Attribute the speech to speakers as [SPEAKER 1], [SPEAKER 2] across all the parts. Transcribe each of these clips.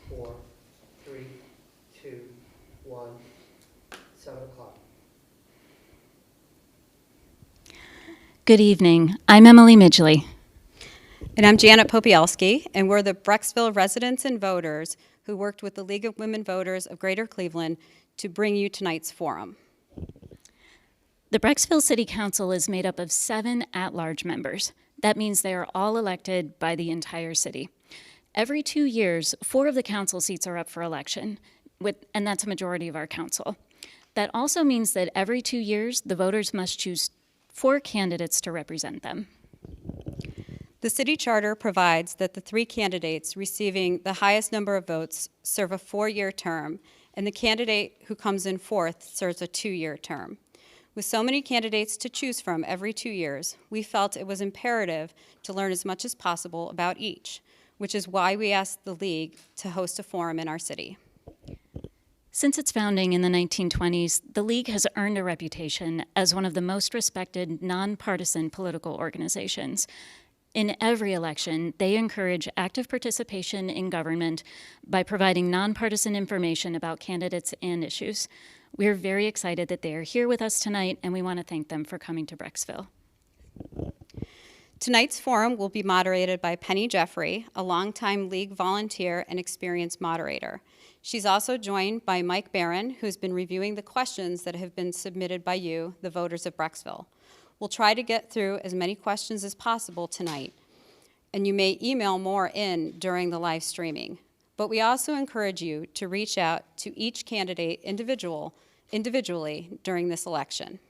[SPEAKER 1] 4, 3, 2, 1, 7 o'clock.
[SPEAKER 2] Good evening. I'm Emily Midgley.
[SPEAKER 3] And I'm Janet Popielski, and we're the Brecksville residents and voters who worked with the League of Women Voters of Greater Cleveland to bring you tonight's forum.
[SPEAKER 2] The Brecksville City Council is made up of 7 at-large members. That means they are all elected by the entire city. Every 2 years, 4 of the council seats are up for election, and that's a majority of our council. That also means that every 2 years, the voters must choose 4 candidates to represent them.
[SPEAKER 3] The city charter provides that the 3 candidates receiving the highest number of votes serve a 4-year term, and the candidate who comes in 4th serves a 2-year term. With so many candidates to choose from every 2 years, we felt it was imperative to learn as much as possible about each, which is why we asked the League to host a forum in our city.
[SPEAKER 2] Since its founding in the 1920s, the League has earned a reputation as one of the most respected nonpartisan political organizations. In every election, they encourage active participation in government by providing nonpartisan information about candidates and issues. We're very excited that they are here with us tonight, and we want to thank them for coming to Brecksville.
[SPEAKER 3] Tonight's forum will be moderated by Penny Jeffrey, a longtime League volunteer and experienced moderator. She's also joined by Mike Barron, who's been reviewing the questions that have been submitted by you, the voters of Brecksville. We'll try to get through as many questions as possible tonight, and you may email more in during the live streaming. But we also encourage you to reach out to each candidate individually during this election.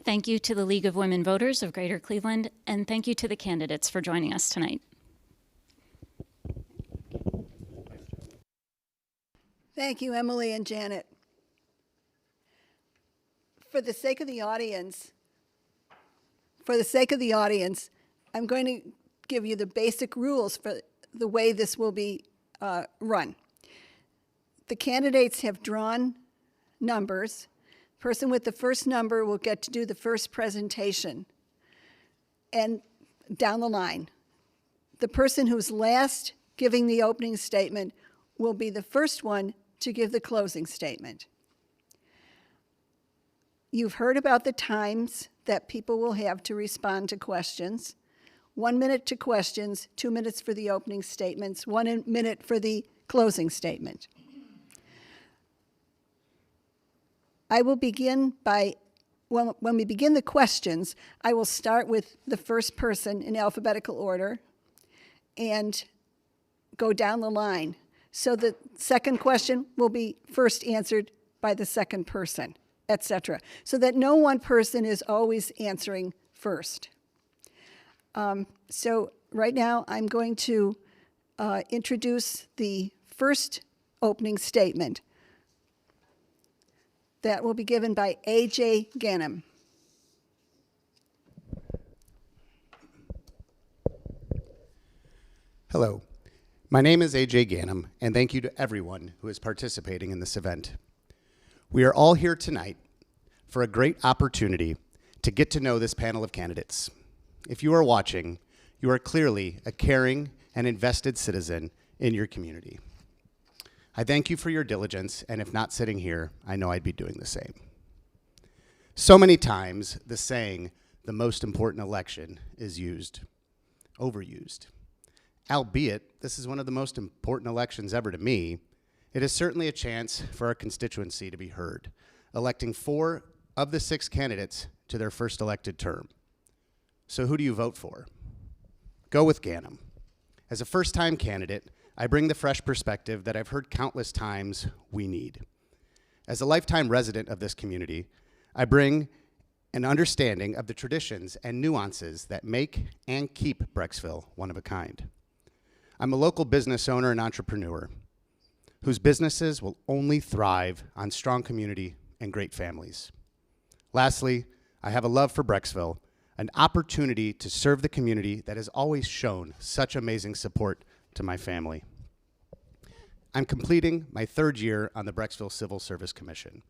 [SPEAKER 2] Thank you to the League of Women Voters of Greater Cleveland, and thank you to the candidates for joining us tonight.
[SPEAKER 4] Thank you, Emily and Janet. For the sake of the audience, I'm going to give you the basic rules for the way this will be run. The candidates have drawn numbers. The person with the first number will get to do the first presentation and down the line. The person who's last giving the opening statement will be the first one to give the closing statement. You've heard about the times that people will have to respond to questions. 1 minute to questions, 2 minutes for the opening statements, 1 minute for the closing statement. I will begin by, when we begin the questions, I will start with the first person in alphabetical order and go down the line. So the second question will be first answered by the second person, etc., so that no one person is always answering first. So right now I'm going to introduce the first opening statement. That will be given by A.J. Ganim.
[SPEAKER 5] Hello, my name is A.J. Ganim, and thank you to everyone who is participating in this event. We are all here tonight for a great opportunity to get to know this panel of candidates. If you are watching, you are clearly a caring and invested citizen in your community. I thank you for your diligence, and if not sitting here, I know I'd be doing the same. So many times, the saying, the most important election, is overused. Albeit, this is one of the most important elections ever to me, it is certainly a chance for our constituency to be heard, electing 4 of the 6 candidates to their first elected term. So who do you vote for? Go with Ganim. As a first-time candidate, I bring the fresh perspective that I've heard countless times we need. As a lifetime resident of this community, I bring an understanding of the traditions and nuances that make and keep Brecksville one of a kind. I'm a local business owner and entrepreneur whose businesses will only thrive on strong community and great families. Lastly, I have a love for Brecksville, an opportunity to serve the community that has always shown such amazing support to my family. I'm completing my 3rd year on the Brecksville Civil Service Commission.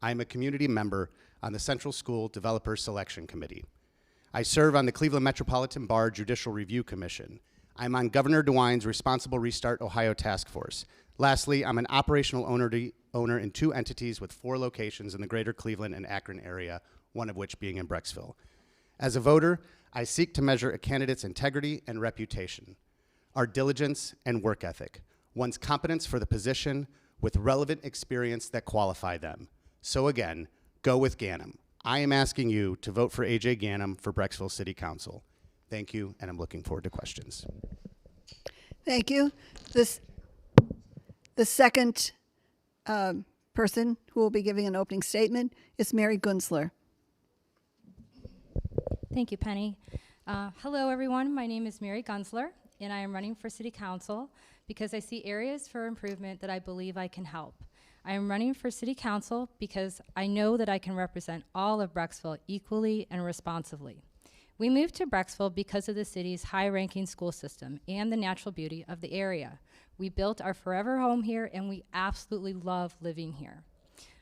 [SPEAKER 5] I'm a community member on the Central School Developer Selection Committee. I serve on the Cleveland Metropolitan Bar Judicial Review Commission. I'm on Governor DeWine's Responsible Restart Ohio Task Force. Lastly, I'm an operational owner in 2 entities with 4 locations in the greater Cleveland and Akron area, one of which being in Brecksville. As a voter, I seek to measure a candidate's integrity and reputation, our diligence and work ethic, one's competence for the position with relevant experience that qualify them. So again, go with Ganim. I am asking you to vote for AJ Ganim for Brecksville City Council. Thank you, and I'm looking forward to questions.
[SPEAKER 4] Thank you. The second person who will be giving an opening statement is Merri Gunzler.
[SPEAKER 6] Thank you, Penny. Hello, everyone. My name is Merri Gunzler, and I am running for City Council because I see areas for improvement that I believe I can help. I am running for City Council because I know that I can represent all of Brecksville equally and responsively. We moved to Brecksville because of the city's high-ranking school system and the natural beauty of the area. We built our forever home here, and we absolutely love living here.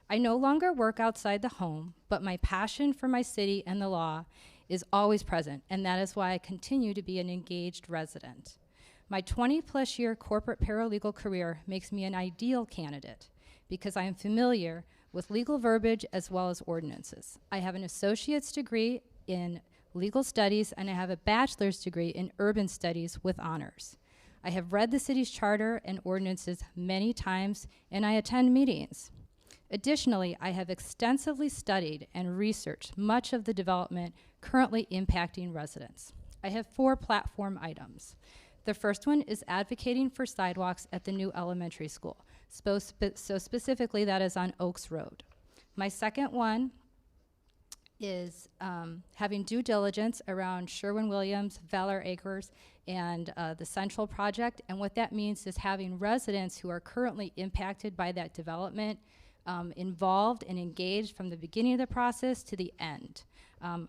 [SPEAKER 6] I no longer work outside the home, but my passion for my city and the law is always present, and that is why I continue to be an engaged resident. My 20-plus year corporate paralegal career makes me an ideal candidate because I am familiar with legal verbiage as well as ordinances. I have an associate's degree in legal studies, and I have a bachelor's degree in urban studies with honors. I have read the city's charter and ordinances many times, and I attend meetings. Additionally, I have extensively studied and researched much of the development currently impacting residents. I have 4 platform items. The first one is advocating for sidewalks at the new elementary school. So specifically, that is on Oaks Road. My second one is having due diligence around Sherwin-Williams, Valor Acres, and the Central Project. And what that means is having residents who are currently impacted by that development involved and engaged from the beginning of the process to the end.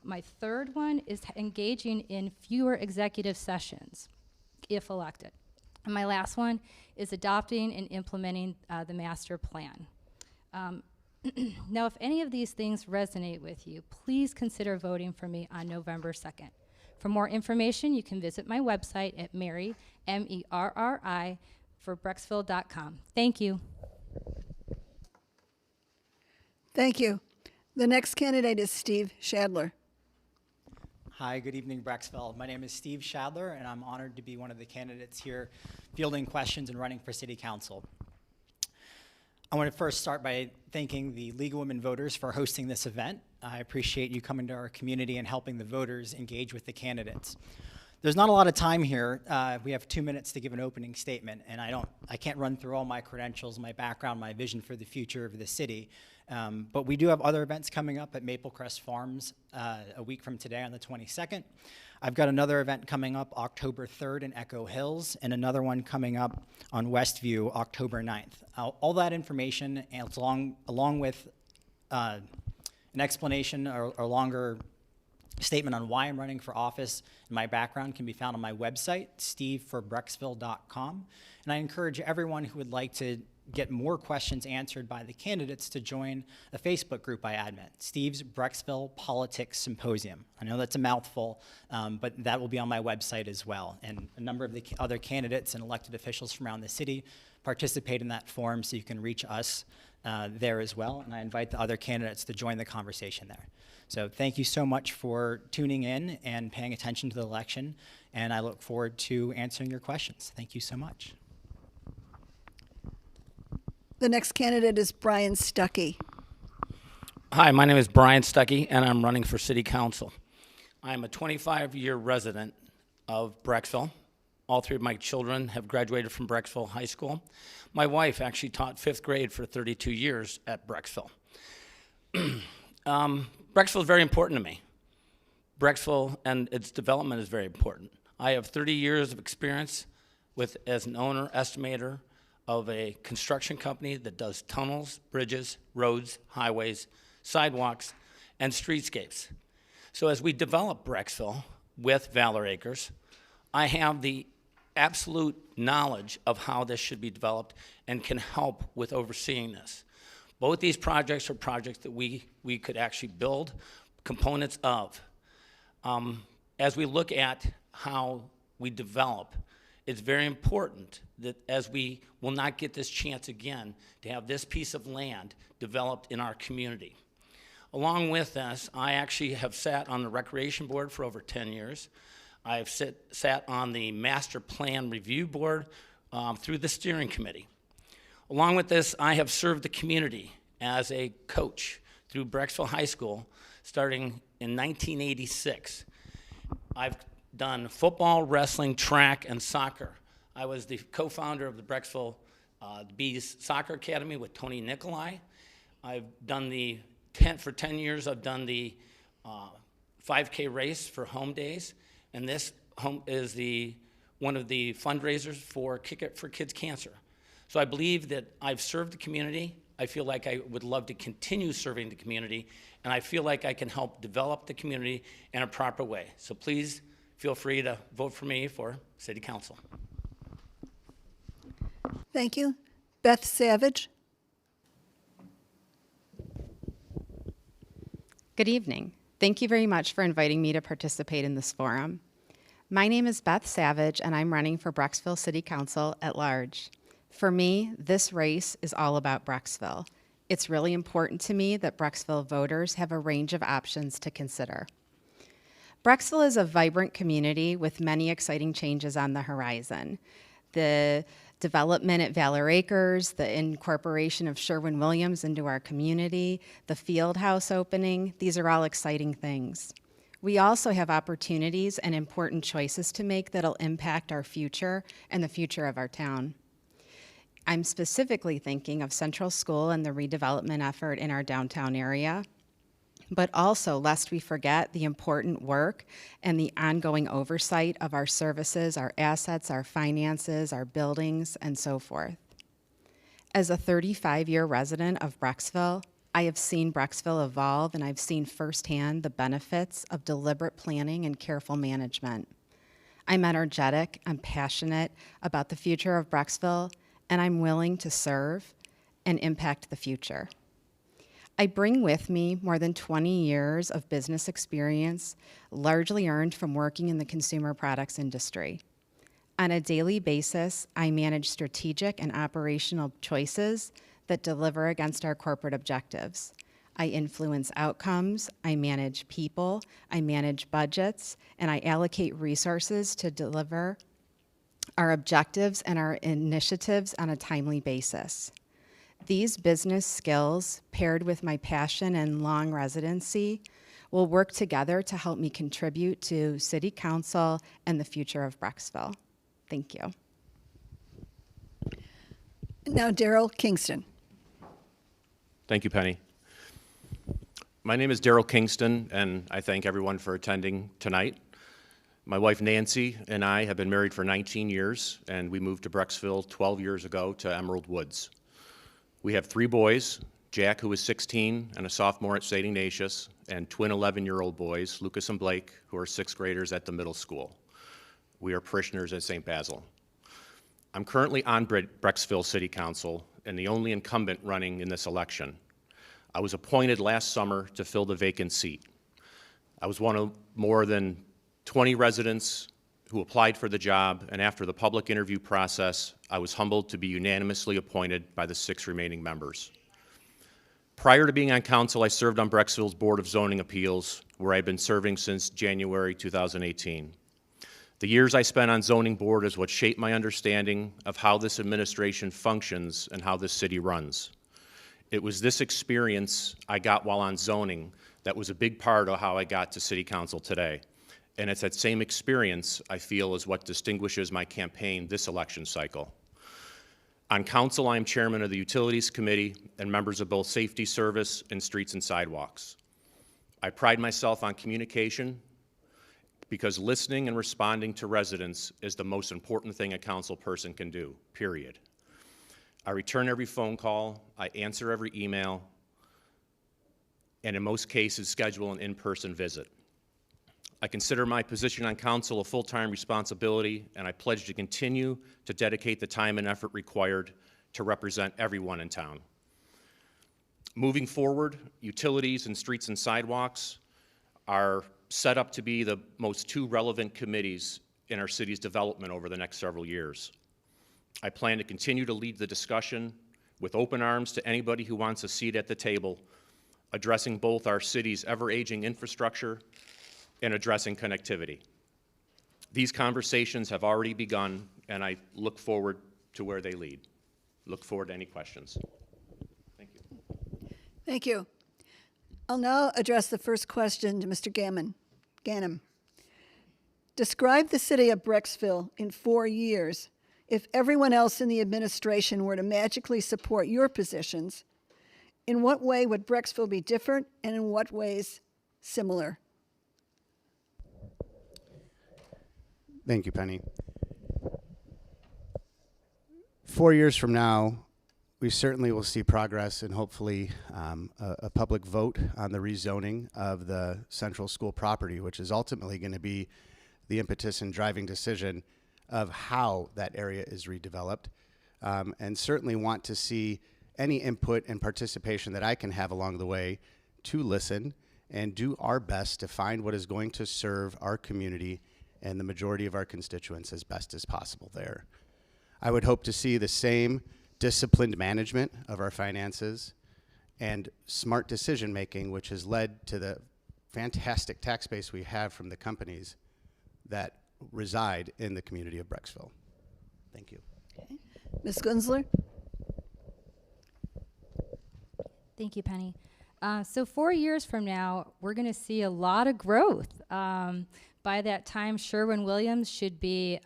[SPEAKER 6] My third one is engaging in fewer executive sessions, if elected. And my last one is adopting and implementing the master plan. Now, if any of these things resonate with you, please consider voting for me on November 2nd. For more information, you can visit my website at Merri, M-E-R-R-I, for Brecksville.com. Thank you.
[SPEAKER 4] Thank you. The next candidate is Steve Shadler.
[SPEAKER 7] Hi, good evening, Brecksville. My name is Steve Shadler, and I'm honored to be one of the candidates here fielding questions and running for City Council. I want to first start by thanking the League of Women Voters for hosting this event. I appreciate you coming to our community and helping the voters engage with the candidates. There's not a lot of time here. We have 2 minutes to give an opening statement, and I can't run through all my credentials, my background, my vision for the future of the city. But we do have other events coming up at Maple Crest Farms a week from today on the 22nd. I've got another event coming up October 3rd in Echo Hills, and another one coming up on Westview October 9th. All that information, and along with an explanation or longer statement on why I'm running for office and my background, can be found on my website, steveforbrexville.com. And I encourage everyone who would like to get more questions answered by the candidates to join a Facebook group I admin, Steve's Brecksville Politics Symposium. I know that's a mouthful, but that will be on my website as well. And a number of the other candidates and elected officials from around the city participate in that forum, so you can reach us there as well. And I invite the other candidates to join the conversation there. So thank you so much for tuning in and paying attention to the election, and I look forward to answering your questions. Thank you so much.
[SPEAKER 4] The next candidate is Brian Stucky.
[SPEAKER 8] Hi, my name is Brian Stucky, and I'm running for City Council. I'm a 25-year resident of Brecksville. All 3 of my children have graduated from Brecksville High School. My wife actually taught 5th grade for 32 years at Brecksville. Brecksville is very important to me. Brecksville and its development is very important. I have 30 years of experience as an owner, estimator, of a construction company that does tunnels, bridges, roads, highways, sidewalks, and streetscapes. So as we develop Brecksville with Valor Acres, I have the absolute knowledge of how this should be developed and can help with overseeing this. Both these projects are projects that we could actually build components of. As we look at how we develop it's very important that as we will not get this chance again to have this piece of land developed in our community. Along with this, I actually have sat on the Recreation Board for over 10 years. I've sat on the Master Plan Review Board through the Steering Committee. Along with this, I have served the community as a coach through Brecksville High School starting in 1986. I've done football, wrestling, track, and soccer. I was the co-founder of the Brecksville Bees Soccer Academy with Tony Nicolai. I've done for 10 years, I've done the 5K race for Home Days, and this is one of the fundraisers for Kick It for Kids Cancer. So I believe that I've served the community. I feel like I would love to continue serving the community, and I feel like I can help develop the community in a proper way. So please feel free to vote for me for City Council.
[SPEAKER 4] Thank you. Beth Savage.
[SPEAKER 9] Good evening. Thank you very much for inviting me to participate in this forum. My name is Beth Savage, and I'm running for Brecksville City Council at large. For me, this race is all about Brecksville. It's really important to me that Brecksville voters have a range of options to consider. Brecksville is a vibrant community with many exciting changes on the horizon. The development at Valor Acres, the incorporation of Sherwin-Williams into our community, the field house opening, these are all exciting things. We also have opportunities and important choices to make that'll impact our future and the future of our town. I'm specifically thinking of Central School and the redevelopment effort in our downtown area, but also, lest we forget, the important work and the ongoing oversight of our services, our assets, our finances, our buildings, and so forth. As a 35-year resident of Brecksville, I have seen Brecksville evolve, and I've seen firsthand the benefits of deliberate planning and careful management. I'm energetic, I'm passionate about the future of Brecksville, and I'm willing to serve and impact the future. I bring with me more than 20 years of business experience, largely earned from working in the consumer products industry. On a daily basis, I manage strategic and operational choices that deliver against our corporate objectives. I influence outcomes, I manage people, I manage budgets, and I allocate resources to deliver our objectives and our initiatives on a timely basis. These business skills, paired with my passion and long residency, will work together to help me contribute to City Council and the future of Brecksville. Thank you.
[SPEAKER 4] Now, Daryl Kingston.
[SPEAKER 10] Thank you, Penny. My name is Daryl Kingston, and I thank everyone for attending tonight. My wife Nancy and I have been married for 19 years, and we moved to Brecksville 12 years ago to Emerald Woods. We have 3 boys, Jack, who is 16 and a sophomore at St. Ignatius, and twin 11-year-old boys, Lucas and Blake, who are 6th graders at the middle school. We are parishioners at St. Basil. I'm currently on Brecksville City Council and the only incumbent running in this election. I was appointed last summer to fill the vacant seat. I was one of more than 20 residents who applied for the job, and after the public interview process, I was humbled to be unanimously appointed by the 6 remaining members. Prior to being on council, I served on Brecksville's Board of Zoning Appeals, where I've been serving since January 2018. The years I spent on zoning board is what shaped my understanding of how this administration functions and how this city runs. It was this experience I got while on zoning that was a big part of how I got to City Council today. And it's that same experience I feel is what distinguishes my campaign this election cycle. On council, I am chairman of the Utilities Committee and members of both Safety Service and Streets and Sidewalks. I pride myself on communication because listening and responding to residents is the most important thing a council person can do, period. I return every phone call, I answer every email, and in most cases schedule an in-person visit. I consider my position on council a full-time responsibility, and I pledge to continue to dedicate the time and effort required to represent everyone in town. Moving forward, utilities and streets and sidewalks are set up to be the most 2 relevant committees in our city's development over the next several years. I plan to continue to lead the discussion with open arms to anybody who wants a seat at the table, addressing both our city's ever-aging infrastructure and addressing connectivity. These conversations have already begun, and I look forward to where they lead. Look forward to any questions. Thank you.
[SPEAKER 4] Thank you. I'll now address the first question to Mr. Ganim. Describe the city of Brecksville in 4 years if everyone else in the administration were to magically support your positions. In what way would Brecksville be different, and in what ways similar?
[SPEAKER 5] Thank you, Penny. 4 years from now, we certainly will see progress and hopefully a public vote on the rezoning of the central school property, which is ultimately going to be the impetus and driving decision of how that area is redeveloped, and certainly want to see any input and participation that I can have along the way to listen and do our best to find what is going to serve our community and the majority of our constituents as best as possible there. I would hope to see the same disciplined management of our finances and smart decision making, which has led to the fantastic tax base we have from the companies that reside in the community of Brecksville. Thank you.
[SPEAKER 4] Okay. Ms. Gunzler?
[SPEAKER 6] Thank you, Penny. So 4 years from now, we're going to see a lot of growth. By that time, Sherwin-Williams should be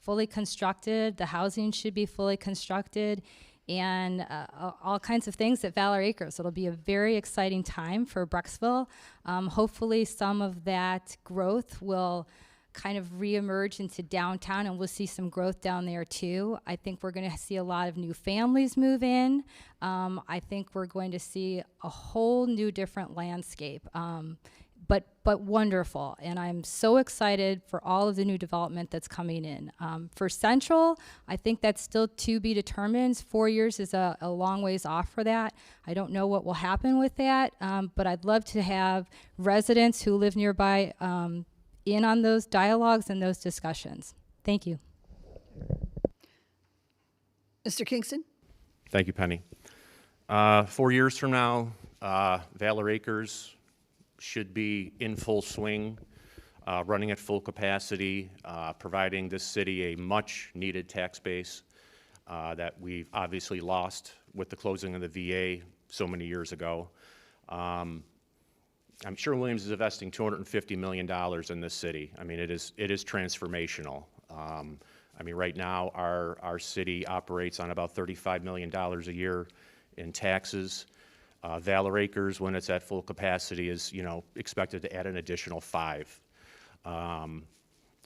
[SPEAKER 6] fully constructed, the housing should be fully constructed, and all kinds of things at Valor Acres. It'll be a very exciting time for Brecksville. Hopefully some of that growth will kind of reemerge into downtown, and we'll see some growth down there too. I think we're going to see a lot of new families move in. I think we're going to see a whole new different landscape. But wonderful, and I'm so excited for all of the new development that's coming in. For Central, I think that's still to be determined. 4 years is a long ways off for that. I don't know what will happen with that, but I'd love to have residents who live nearby in on those dialogues and those discussions. Thank you.
[SPEAKER 4] Mr. Kingston?
[SPEAKER 10] Thank you, Penny. 4 years from now, Valor Acres should be in full swing, running at full capacity, providing this city a much-needed tax base that we've obviously lost with the closing of the VA so many years ago. I'm sure Williams is investing $250 million in this city. I mean, it is transformational. I mean, right now, our city operates on about $35 million a year in taxes. Valor Acres, when it's at full capacity, is expected to add an additional 5.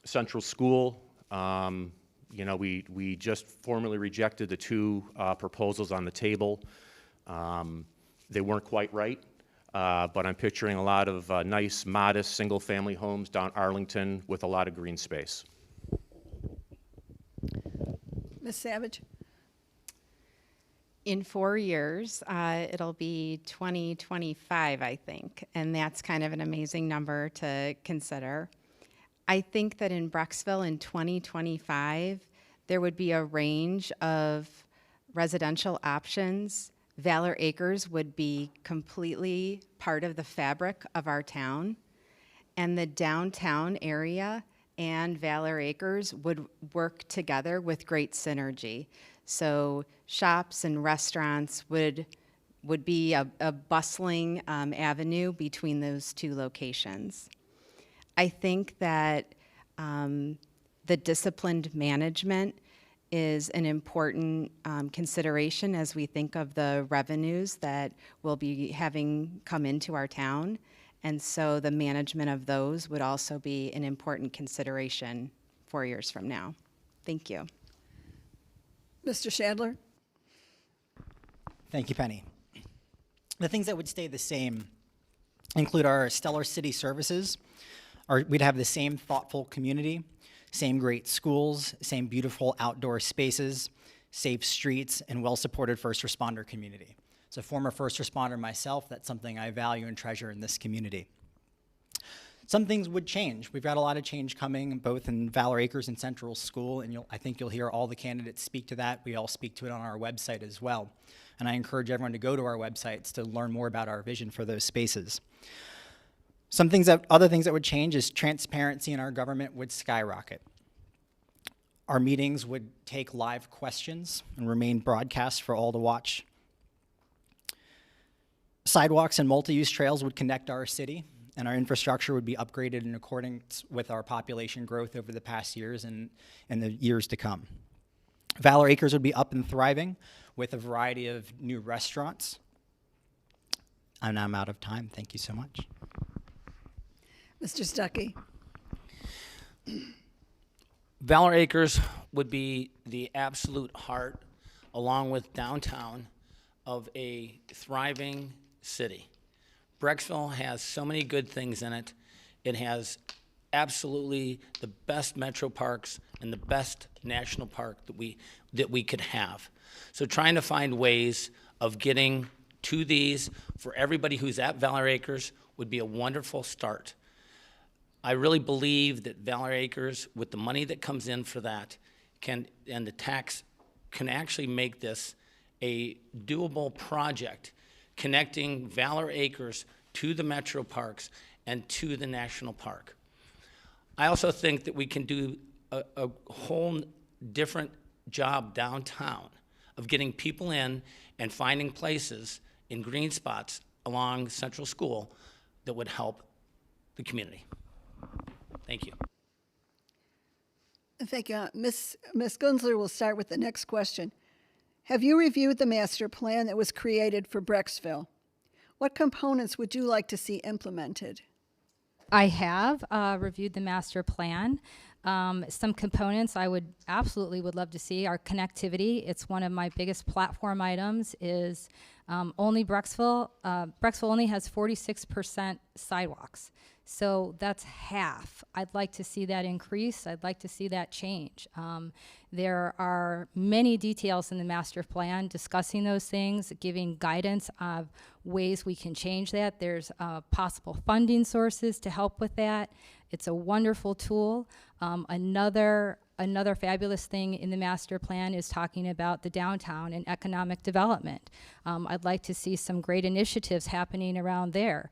[SPEAKER 10] Central School, we just formally rejected the 2 proposals on the table. They weren't quite right, but I'm picturing a lot of nice, modest, single-family homes down Arlington with a lot of green space.
[SPEAKER 4] Ms. Savage?
[SPEAKER 9] In 4 years, it'll be 2025, I think, and that's kind of an amazing number to consider. I think that in Brecksville in 2025, there would be a range of residential options. Valor Acres would be completely part of the fabric of our town, and the downtown area and Valor Acres would work together with great synergy. So shops and restaurants would be a bustling avenue between those 2 locations. I think that the disciplined management is an important consideration as we think of the revenues that we'll be having come into our town. And so the management of those would also be an important consideration 4 years from now. Thank you.
[SPEAKER 4] Mr. Shadler?
[SPEAKER 7] Thank you, Penny. The things that would stay the same include our stellar city services. We'd have the same thoughtful community, same great schools, same beautiful outdoor spaces, safe streets, and well-supported first responder community. As a former first responder myself, that's something I value and treasure in this community. Some things would change. We've got a lot of change coming, both in Valor Acres and Central School, and I think you'll hear all the candidates speak to that. We all speak to it on our website as well. And I encourage everyone to go to our websites to learn more about our vision for those spaces. Other things that would change is transparency in our government would skyrocket. Our meetings would take live questions and remain broadcast for all to watch. Sidewalks and multi-use trails would connect our city, and our infrastructure would be upgraded in accordance with our population growth over the past years and the years to come. Valor Acres would be up and thriving with a variety of new restaurants. And I'm out of time. Thank you so much.
[SPEAKER 4] Mr. Stuckey.
[SPEAKER 8] Valor Acres would be the absolute heart, along with downtown, of a thriving city. Brexville has so many good things in it. It has absolutely the best metro parks and the best national park that we could have. So trying to find ways of getting to these for everybody who's at Valor Acres would be a wonderful start. I really believe that Valor Acres, with the money that comes in for that, and the tax, can actually make this a doable project, connecting Valor Acres to the metro parks and to the national park. I also think that we can do a whole different job downtown of getting people in and finding places in green spots along Central School that would help the community. Thank you.
[SPEAKER 4] Thank you. Ms. Gunzler will start with the next question. Have you reviewed the master plan that was created for Brecksville? What components would you like to see implemented?
[SPEAKER 6] I have reviewed the master plan. Some components I would absolutely love to see are connectivity. It's one of my biggest platform items is only Brecksville only has 46% sidewalks. So that's half. I'd like to see that increase. I'd like to see that change. There are many details in the master plan discussing those things, giving guidance of ways we can change that. There's possible funding sources to help with that. It's a wonderful tool. Another fabulous thing in the master plan is talking about the downtown and economic development. I'd like to see some great initiatives happening around there.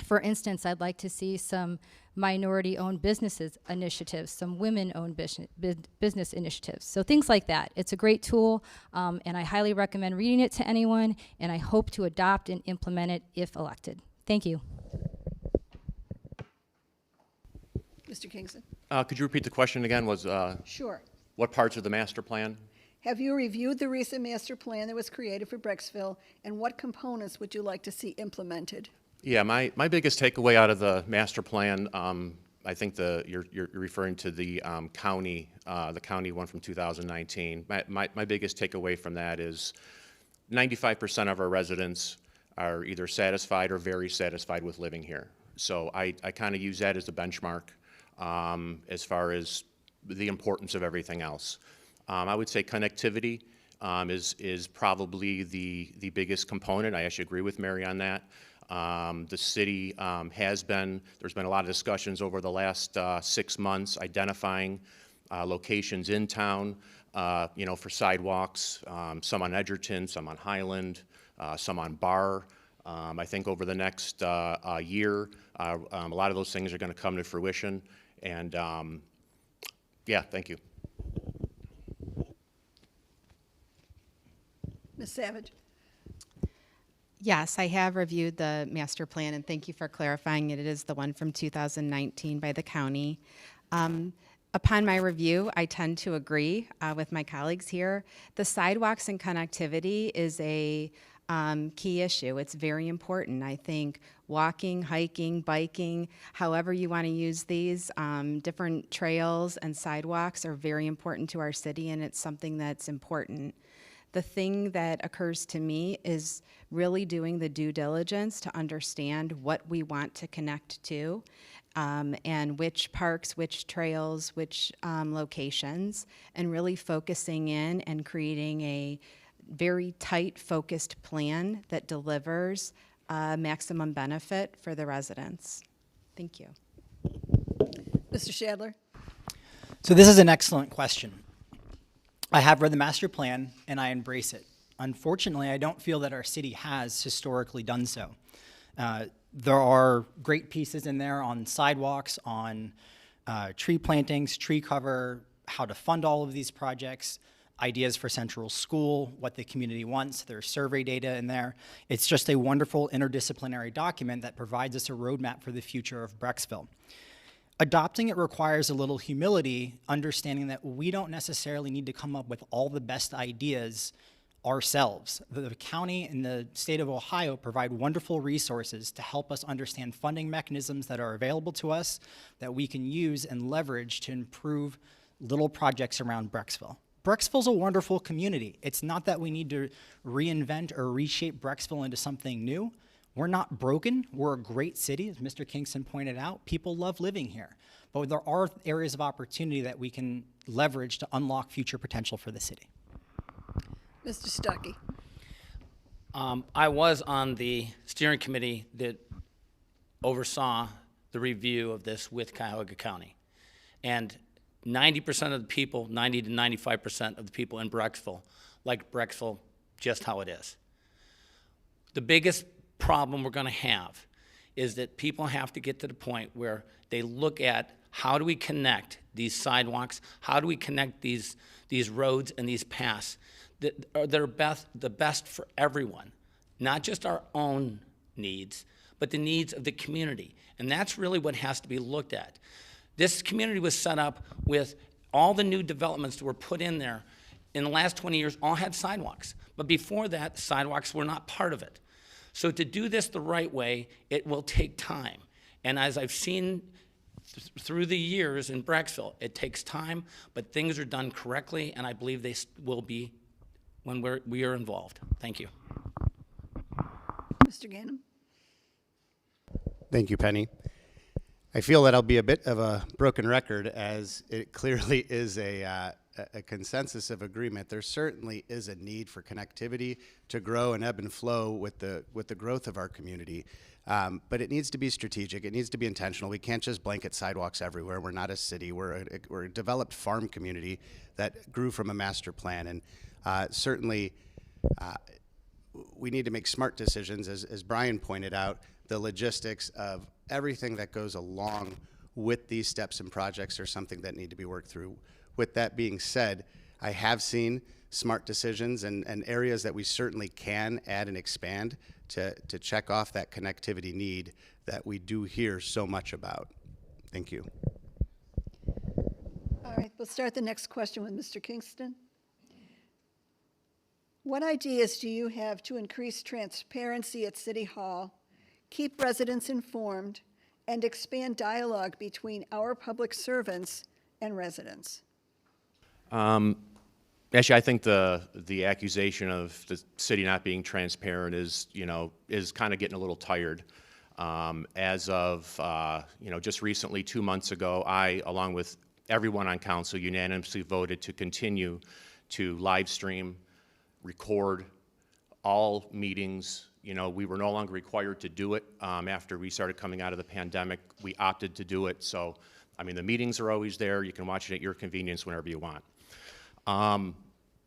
[SPEAKER 6] For instance, I'd like to see some minority-owned businesses initiatives, some women-owned business initiatives. So things like that. It's a great tool, and I highly recommend reading it to anyone, and I hope to adopt and implement it if elected. Thank you.
[SPEAKER 4] Mr. Kingston?
[SPEAKER 10] Could you repeat the question again?
[SPEAKER 4] Sure.
[SPEAKER 10] What parts of the master plan?
[SPEAKER 4] Have you reviewed the recent master plan that was created for Brecksville, and what components would you like to see implemented?
[SPEAKER 10] Yeah, my biggest takeaway out of the master plan, I think you're referring to the county one from 2019. My biggest takeaway from that is 95% of our residents are either satisfied or very satisfied with living here. So I kind of use that as a benchmark as far as the importance of everything else. I would say connectivity is probably the biggest component. I actually agree with Merri on that. The city there's been a lot of discussions over the last 6 months identifying locations in town, for sidewalks, some on Edgerton, some on Highland, some on Barr. I think over the next year, a lot of those things are going to come to fruition. And yeah, thank you.
[SPEAKER 4] Ms. Savage?
[SPEAKER 9] Yes, I have reviewed the master plan, and thank you for clarifying it. It is the one from 2019 by the county. Upon my review, I tend to agree with my colleagues here. The sidewalks and connectivity is a key issue. It's very important. I think walking, hiking, biking, however you want to use these, different trails and sidewalks are very important to our city, and it's something that's important. The thing that occurs to me is really doing the due diligence to understand what we want to connect to, and which parks, which trails, which locations, and really focusing in and creating a very tight, focused plan that delivers maximum benefit for the residents. Thank you.
[SPEAKER 4] Mr. Shadler?
[SPEAKER 7] So this is an excellent question. I have read the master plan and I embrace it. Unfortunately, I don't feel that our city has historically done so. There are great pieces in there on sidewalks, on tree plantings, tree cover, how to fund all of these projects, ideas for central school, what the community wants. There's survey data in there. It's just a wonderful interdisciplinary document that provides us a roadmap for the future of Brecksville. Adopting it requires a little humility, understanding that we don't necessarily need to come up with all the best ideas ourselves. The county and the state of Ohio provide wonderful resources to help us understand funding mechanisms that are available to us that we can use and leverage to improve little projects around Brecksville. Brecksville's a wonderful community. It's not that we need to reinvent or reshape Brecksville into something new. We're not broken. We're a great city, as Mr. Kingston pointed out. People love living here. But there are areas of opportunity that we can leverage to unlock future potential for the city.
[SPEAKER 4] Mr. Stucky?
[SPEAKER 8] I was on the steering committee that oversaw the review of this with Cuyahoga County. And 90% of the people, 90 to 95% of the people in Brecksville like Brecksville just how it is. The biggest problem we're going to have is that people have to get to the point where they look at how do we connect these sidewalks, how do we connect these roads and these paths that are the best for everyone, not just our own needs, but the needs of the community. And that's really what has to be looked at. This community was set up with all the new developments that were put in there in the last 20 years all had sidewalks. But before that, sidewalks were not part of it. So to do this the right way, it will take time. And as I've seen through the years in Brecksville, it takes time, but things are done correctly, and I believe they will be when we are involved. Thank you.
[SPEAKER 4] Mr. Ganim?
[SPEAKER 5] Thank you, Penny. I feel that I'll be a bit of a broken record, as it clearly is a consensus of agreement. There certainly is a need for connectivity to grow and ebb and flow with the growth of our community. But it needs to be strategic. It needs to be intentional. We can't just blanket sidewalks everywhere. We're not a city. We're a developed farm community that grew from a master plan. And certainly we need to make smart decisions. As Brian pointed out, the logistics of everything that goes along with these steps and projects are something that need to be worked through. With that being said, I have seen smart decisions and areas that we certainly can add and expand to check off that connectivity need that we do hear so much about. Thank you.
[SPEAKER 4] All right, we'll start the next question with Mr. Kingston. What ideas do you have to increase transparency at City Hall, keep residents informed, and expand dialogue between our public servants and residents?
[SPEAKER 10] Actually, I think the accusation of the city not being transparent is kind of getting a little tired. As of just recently, 2 months ago, I, along with everyone on council, unanimously voted to continue to live stream, record all meetings. We were no longer required to do it after we started coming out of the pandemic. We opted to do it. So, the meetings are always there. You can watch it at your convenience whenever you want.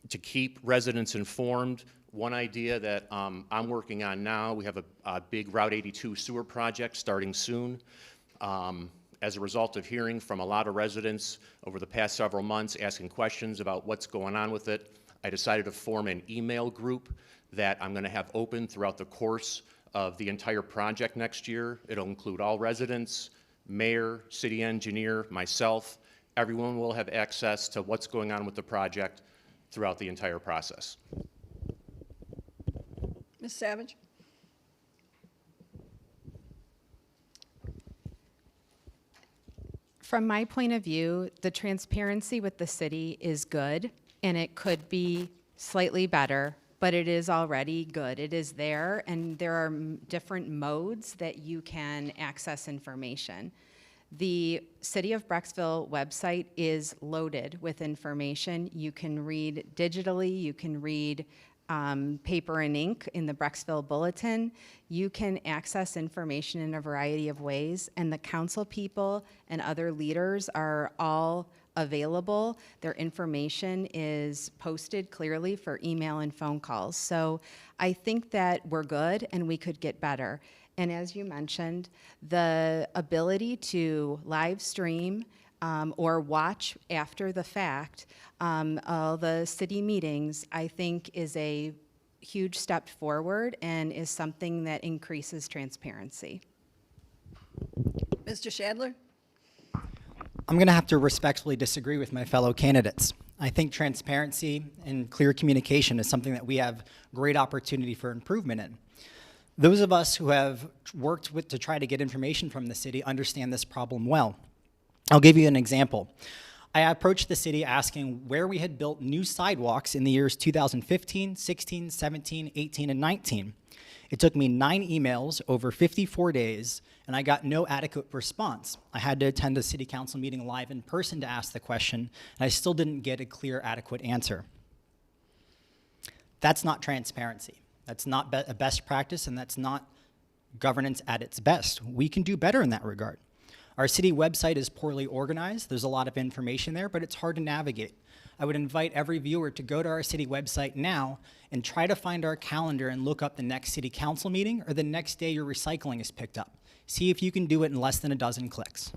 [SPEAKER 10] To keep residents informed, one idea that I'm working on now, we have a big Route 82 sewer project starting soon. As a result of hearing from a lot of residents over the past several months asking questions about what's going on with it, I decided to form an email group that I'm going to have open throughout the course of the entire project next year. It'll include all residents, mayor, city engineer, myself. Everyone will have access to what's going on with the project throughout the entire process.
[SPEAKER 4] Ms. Savage?
[SPEAKER 9] From my point of view, the transparency with the city is good, and it could be slightly better, but it is already good. It is there, and there are different modes that you can access information. The City of Brecksville website is loaded with information. You can read digitally, you can read paper and ink in the Brecksville Bulletin. You can access information in a variety of ways, and the council people and other leaders are all available. Their information is posted clearly for email and phone calls. So I think that we're good and we could get better. And as you mentioned, the ability to live stream or watch after the fact all the city meetings, I think is a huge step forward and is something that increases transparency.
[SPEAKER 4] Mr. Shadler?
[SPEAKER 7] I'm going to have to respectfully disagree with my fellow candidates. I think transparency and clear communication is something that we have great opportunity for improvement in. Those of us who have worked to try to get information from the city understand this problem well. I'll give you an example. I approached the city asking where we had built new sidewalks in the years 2015, 16, 17, 18, and 19. It took me 9 emails over 54 days, and I got no adequate response. I had to attend a city council meeting live in person to ask the question, and I still didn't get a clear, adequate answer. That's not transparency. That's not a best practice, and that's not governance at its best. We can do better in that regard. Our city website is poorly organized. There's a lot of information there, but it's hard to navigate. I would invite every viewer to go to our city website now and try to find our calendar and look up the next city council meeting or the next day your recycling is picked up. See if you can do it in less than a dozen clicks.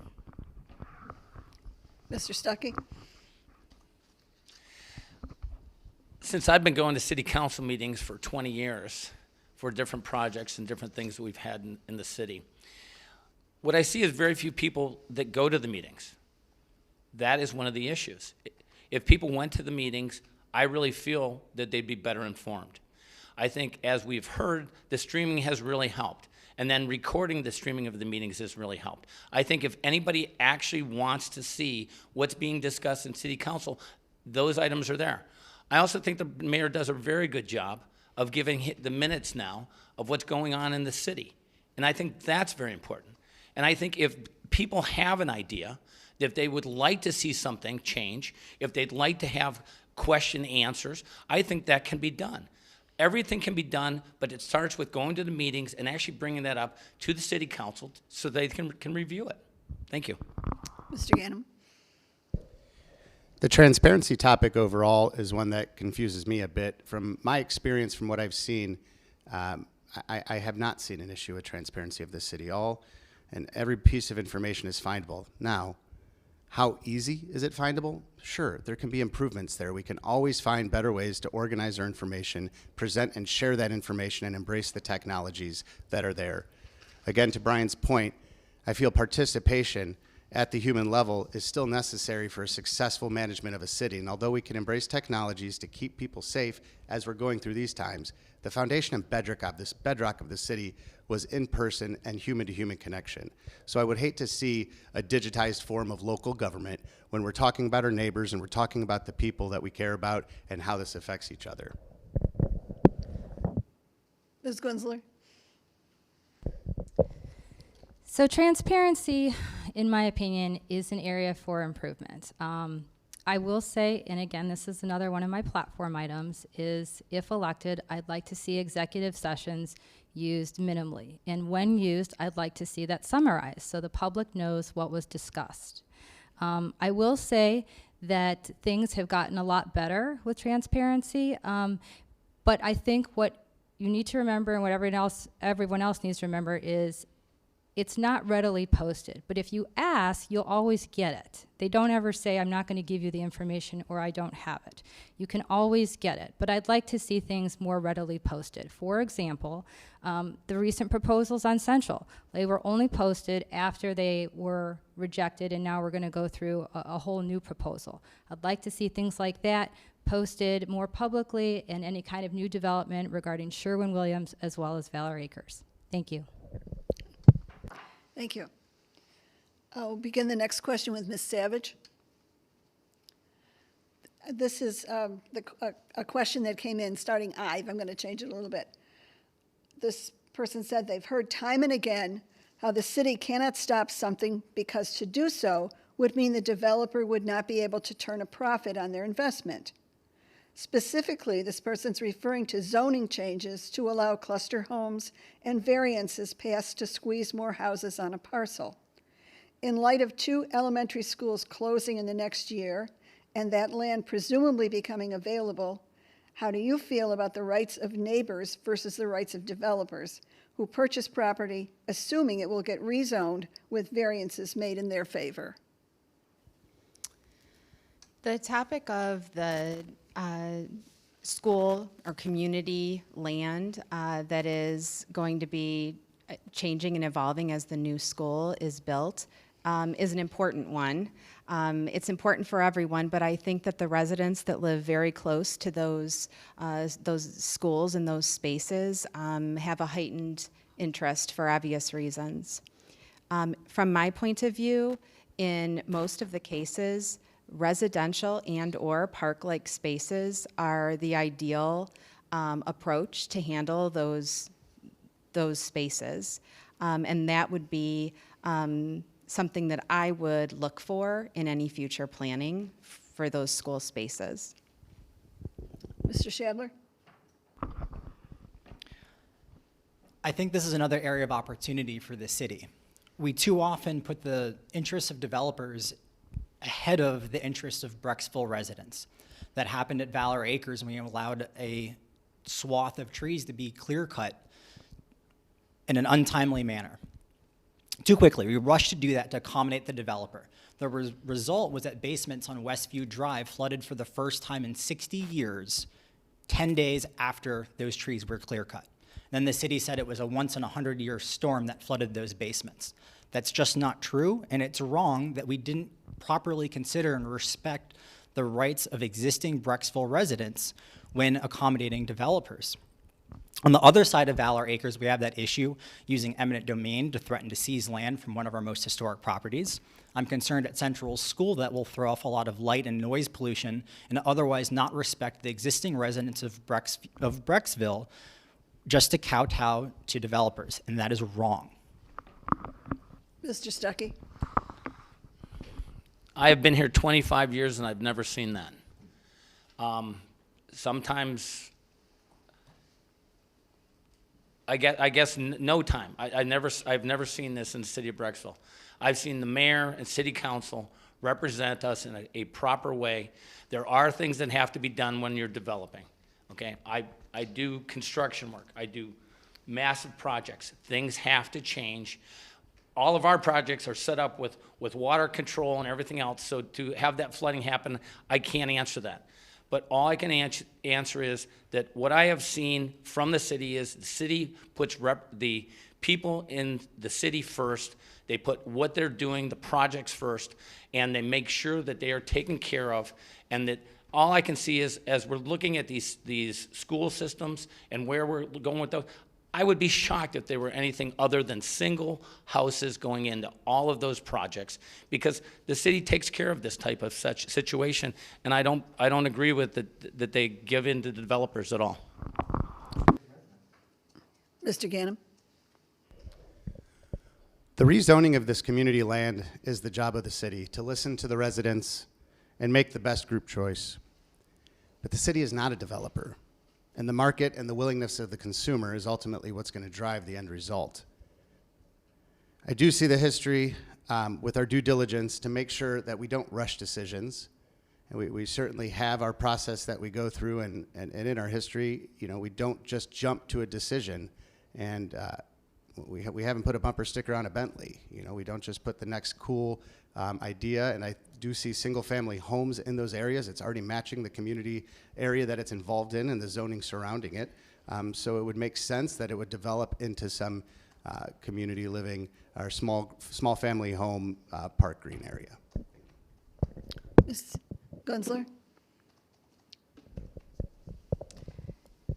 [SPEAKER 4] Mr. Stuckey?
[SPEAKER 8] Since I've been going to city council meetings for 20 years for different projects and different things that we've had in the city, what I see is very few people that go to the meetings. That is one of the issues. If people went to the meetings, I really feel that they'd be better informed. I think, as we've heard, the streaming has really helped. And then recording the streaming of the meetings has really helped. I think if anybody actually wants to see what's being discussed in city council, those items are there. I also think the mayor does a very good job of giving the minutes now of what's going on in the city. And I think that's very important. And I think if people have an idea, if they would like to see something change, if they'd like to have question answers, I think that can be done. Everything can be done, but it starts with going to the meetings and actually bringing that up to the city council so they can review it. Thank you.
[SPEAKER 4] Mr. Ganim?
[SPEAKER 5] The transparency topic overall is one that confuses me a bit. From my experience, from what I've seen, I have not seen an issue with transparency of the city. And every piece of information is findable. Now, how easy is it findable? Sure, there can be improvements there. We can always find better ways to organize our information, present and share that information, and embrace the technologies that are there. Again, to Brian's point, I feel participation at the human level is still necessary for a successful management of a city. And although we can embrace technologies to keep people safe as we're going through these times, the foundation and bedrock of the city was in-person and human-to-human connection. So I would hate to see a digitized form of local government when we're talking about our neighbors and we're talking about the people that we care about and how this affects each other.
[SPEAKER 4] Ms. Gunzler?
[SPEAKER 6] So transparency, in my opinion, is an area for improvement. I will say, and again, this is another one of my platform items, is if elected, I'd like to see executive sessions used minimally. And when used, I'd like to see that summarized so the public knows what was discussed. I will say that things have gotten a lot better with transparency, but I think what you need to remember and what everyone else needs to remember is it's not readily posted, but if you ask, you'll always get it. They don't ever say, I'm not going to give you the information or I don't have it. You can always get it, but I'd like to see things more readily posted. For example, the recent proposals on Central, they were only posted after they were rejected, and now we're going to go through a whole new proposal. I'd like to see things like that posted more publicly and any kind of new development regarding Sherwin-Williams as well as Valor Acres. Thank you.
[SPEAKER 4] Thank you. I'll begin the next question with Ms. Savage. This is a question that came in starting I'm going to change it a little bit. This person said they've heard time and again how the city cannot stop something because to do so would mean the developer would not be able to turn a profit on their investment. Specifically, this person's referring to zoning changes to allow cluster homes and variances passed to squeeze more houses on a parcel. In light of 2 elementary schools closing in the next year and that land presumably becoming available, how do you feel about the rights of neighbors versus the rights of developers who purchase property assuming it will get rezoned with variances made in their favor?
[SPEAKER 9] The topic of the school or community land that is going to be changing and evolving as the new school is built is an important one. It's important for everyone, but I think that the residents that live very close to those schools and those spaces have a heightened interest for obvious reasons. From my point of view, in most of the cases, residential and/or park-like spaces are the ideal approach to handle those spaces, and that would be something that I would look for in any future planning for those school spaces.
[SPEAKER 4] Mr. Shadler?
[SPEAKER 7] I think this is another area of opportunity for the city. We too often put the interests of developers ahead of the interests of Brecksville residents. That happened at Valor Acres when we allowed a swath of trees to be clear-cut in an untimely manner. Too quickly, we rushed to do that to accommodate the developer. The result was that basements on Westview Drive flooded for the first time in 60 years, 10 days after those trees were clear-cut. Then the city said it was a once-in-a-100-year storm that flooded those basements. That's just not true, and it's wrong that we didn't properly consider and respect the rights of existing Brecksville residents when accommodating developers. On the other side of Valor Acres, we have that issue using eminent domain to threaten to seize land from one of our most historic properties. I'm concerned at Central School that will throw off a lot of light and noise pollution and otherwise not respect the existing residents of Brecksville just to kowtow to developers, and that is wrong.
[SPEAKER 4] Mr. Stuckey?
[SPEAKER 8] I have been here 25 years and I've never seen that. Sometimes, I guess no time. I've never seen this in the city of Brecksville. I've seen the mayor and city council represent us in a proper way. There are things that have to be done when you're developing, okay? I do construction work. I do massive projects. Things have to change. All of our projects are set up with water control and everything else, so to have that flooding happen, I can't answer that. But all I can answer is that what I have seen from the city is the city puts the people in the city first. They put what they're doing, the projects first, and they make sure that they are taken care of, and that all I can see is, as we're looking at these school systems and where we're going with those, I would be shocked if there were anything other than single houses going into all of those projects, because the city takes care of this type of such situation, and I don't agree with that they give in to developers at all.
[SPEAKER 4] Mr. Ganim?
[SPEAKER 5] The rezoning of this community land is the job of the city, to listen to the residents and make the best group choice. But the city is not a developer, and the market and the willingness of the consumer is ultimately what's going to drive the end result. I do see the history with our due diligence to make sure that we don't rush decisions. And we certainly have our process that we go through, and in our history, you know, we don't just jump to a decision. And we haven't put a bumper sticker on a Bentley. You know, we don't just put the next cool idea, and I do see single-family homes in those areas. It's already matching the community area that it's involved in and the zoning surrounding it. So it would make sense that it would develop into some community living or small family home park green area.
[SPEAKER 4] Ms. Gunzler?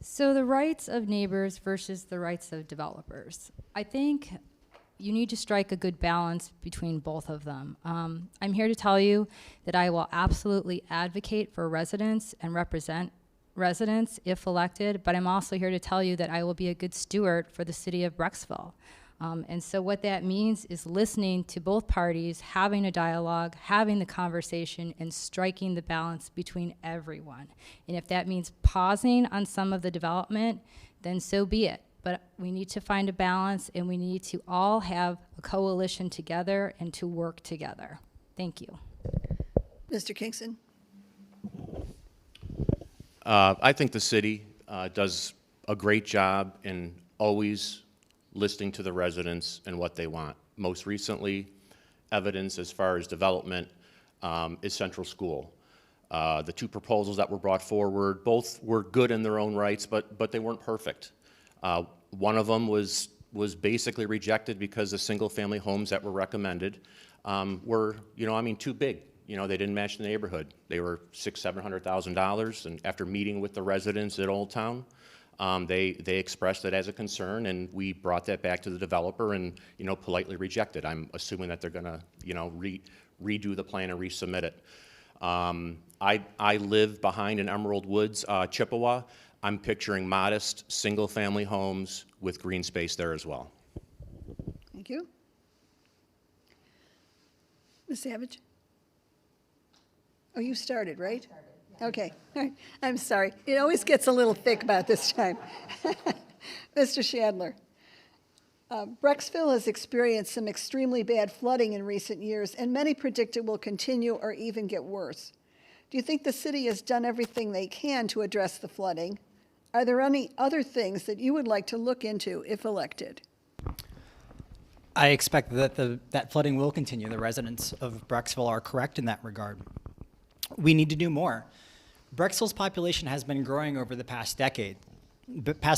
[SPEAKER 6] So the rights of neighbors versus the rights of developers. I think you need to strike a good balance between both of them. I'm here to tell you that I will absolutely advocate for residents and represent residents if elected, but I'm also here to tell you that I will be a good steward for the city of Brecksville. And so what that means is listening to both parties, having a dialogue, having the conversation, and striking the balance between everyone. And if that means pausing on some of the development, then so be it. But we need to find a balance, and we need to all have a coalition together and to work together. Thank you.
[SPEAKER 4] Mr. Kingston?
[SPEAKER 10] I think the city does a great job in always listening to the residents and what they want. Most recently, evidence as far as development is Central School. The two proposals that were brought forward, both were good in their own rights, but they weren't perfect. One of them was basically rejected because the single-family homes that were recommended were, too big. They didn't match the neighborhood. They were $600,000-$700,000, and after meeting with the residents at Old Town, they expressed it as a concern, and we brought that back to the developer and, politely rejected. I'm assuming that they're gonna, redo the plan and resubmit it. I live behind in Emerald Woods, Chippewa. I'm picturing modest, single-family homes with green space there as well.
[SPEAKER 4] Thank you. Ms. Savage? Oh, you started, right? I started, yeah. Okay, all right. I'm sorry. It always gets a little thick about this time. Mr. Shadler. Brecksville has experienced some extremely bad flooding in recent years, and many predict it will continue or even get worse. Do you think the city has done everything they can to address the flooding? Are there any other things that you would like to look into if elected?
[SPEAKER 7] I expect that that flooding will continue. The residents of Brecksville are correct in that regard. We need to do more. Brecksville's population has been growing over the past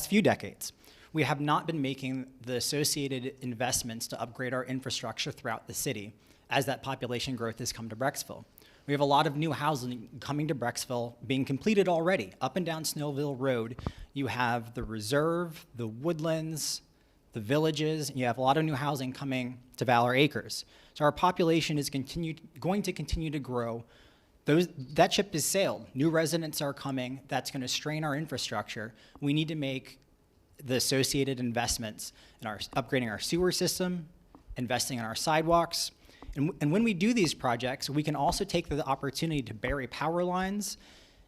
[SPEAKER 7] few decades. We have not been making the associated investments to upgrade our infrastructure throughout the city as that population growth has come to Brecksville. We have a lot of new housing coming to Brecksville, being completed already. Up and down Snowville Road, you have the Reserve, the Woodlands, the Villages, and you have a lot of new housing coming to Valor Acres. So our population is going to continue to grow. That ship has sailed. New residents are coming. That's going to strain our infrastructure. We need to make the associated investments in upgrading our sewer system, investing in our sidewalks. And when we do these projects, we can also take the opportunity to bury power lines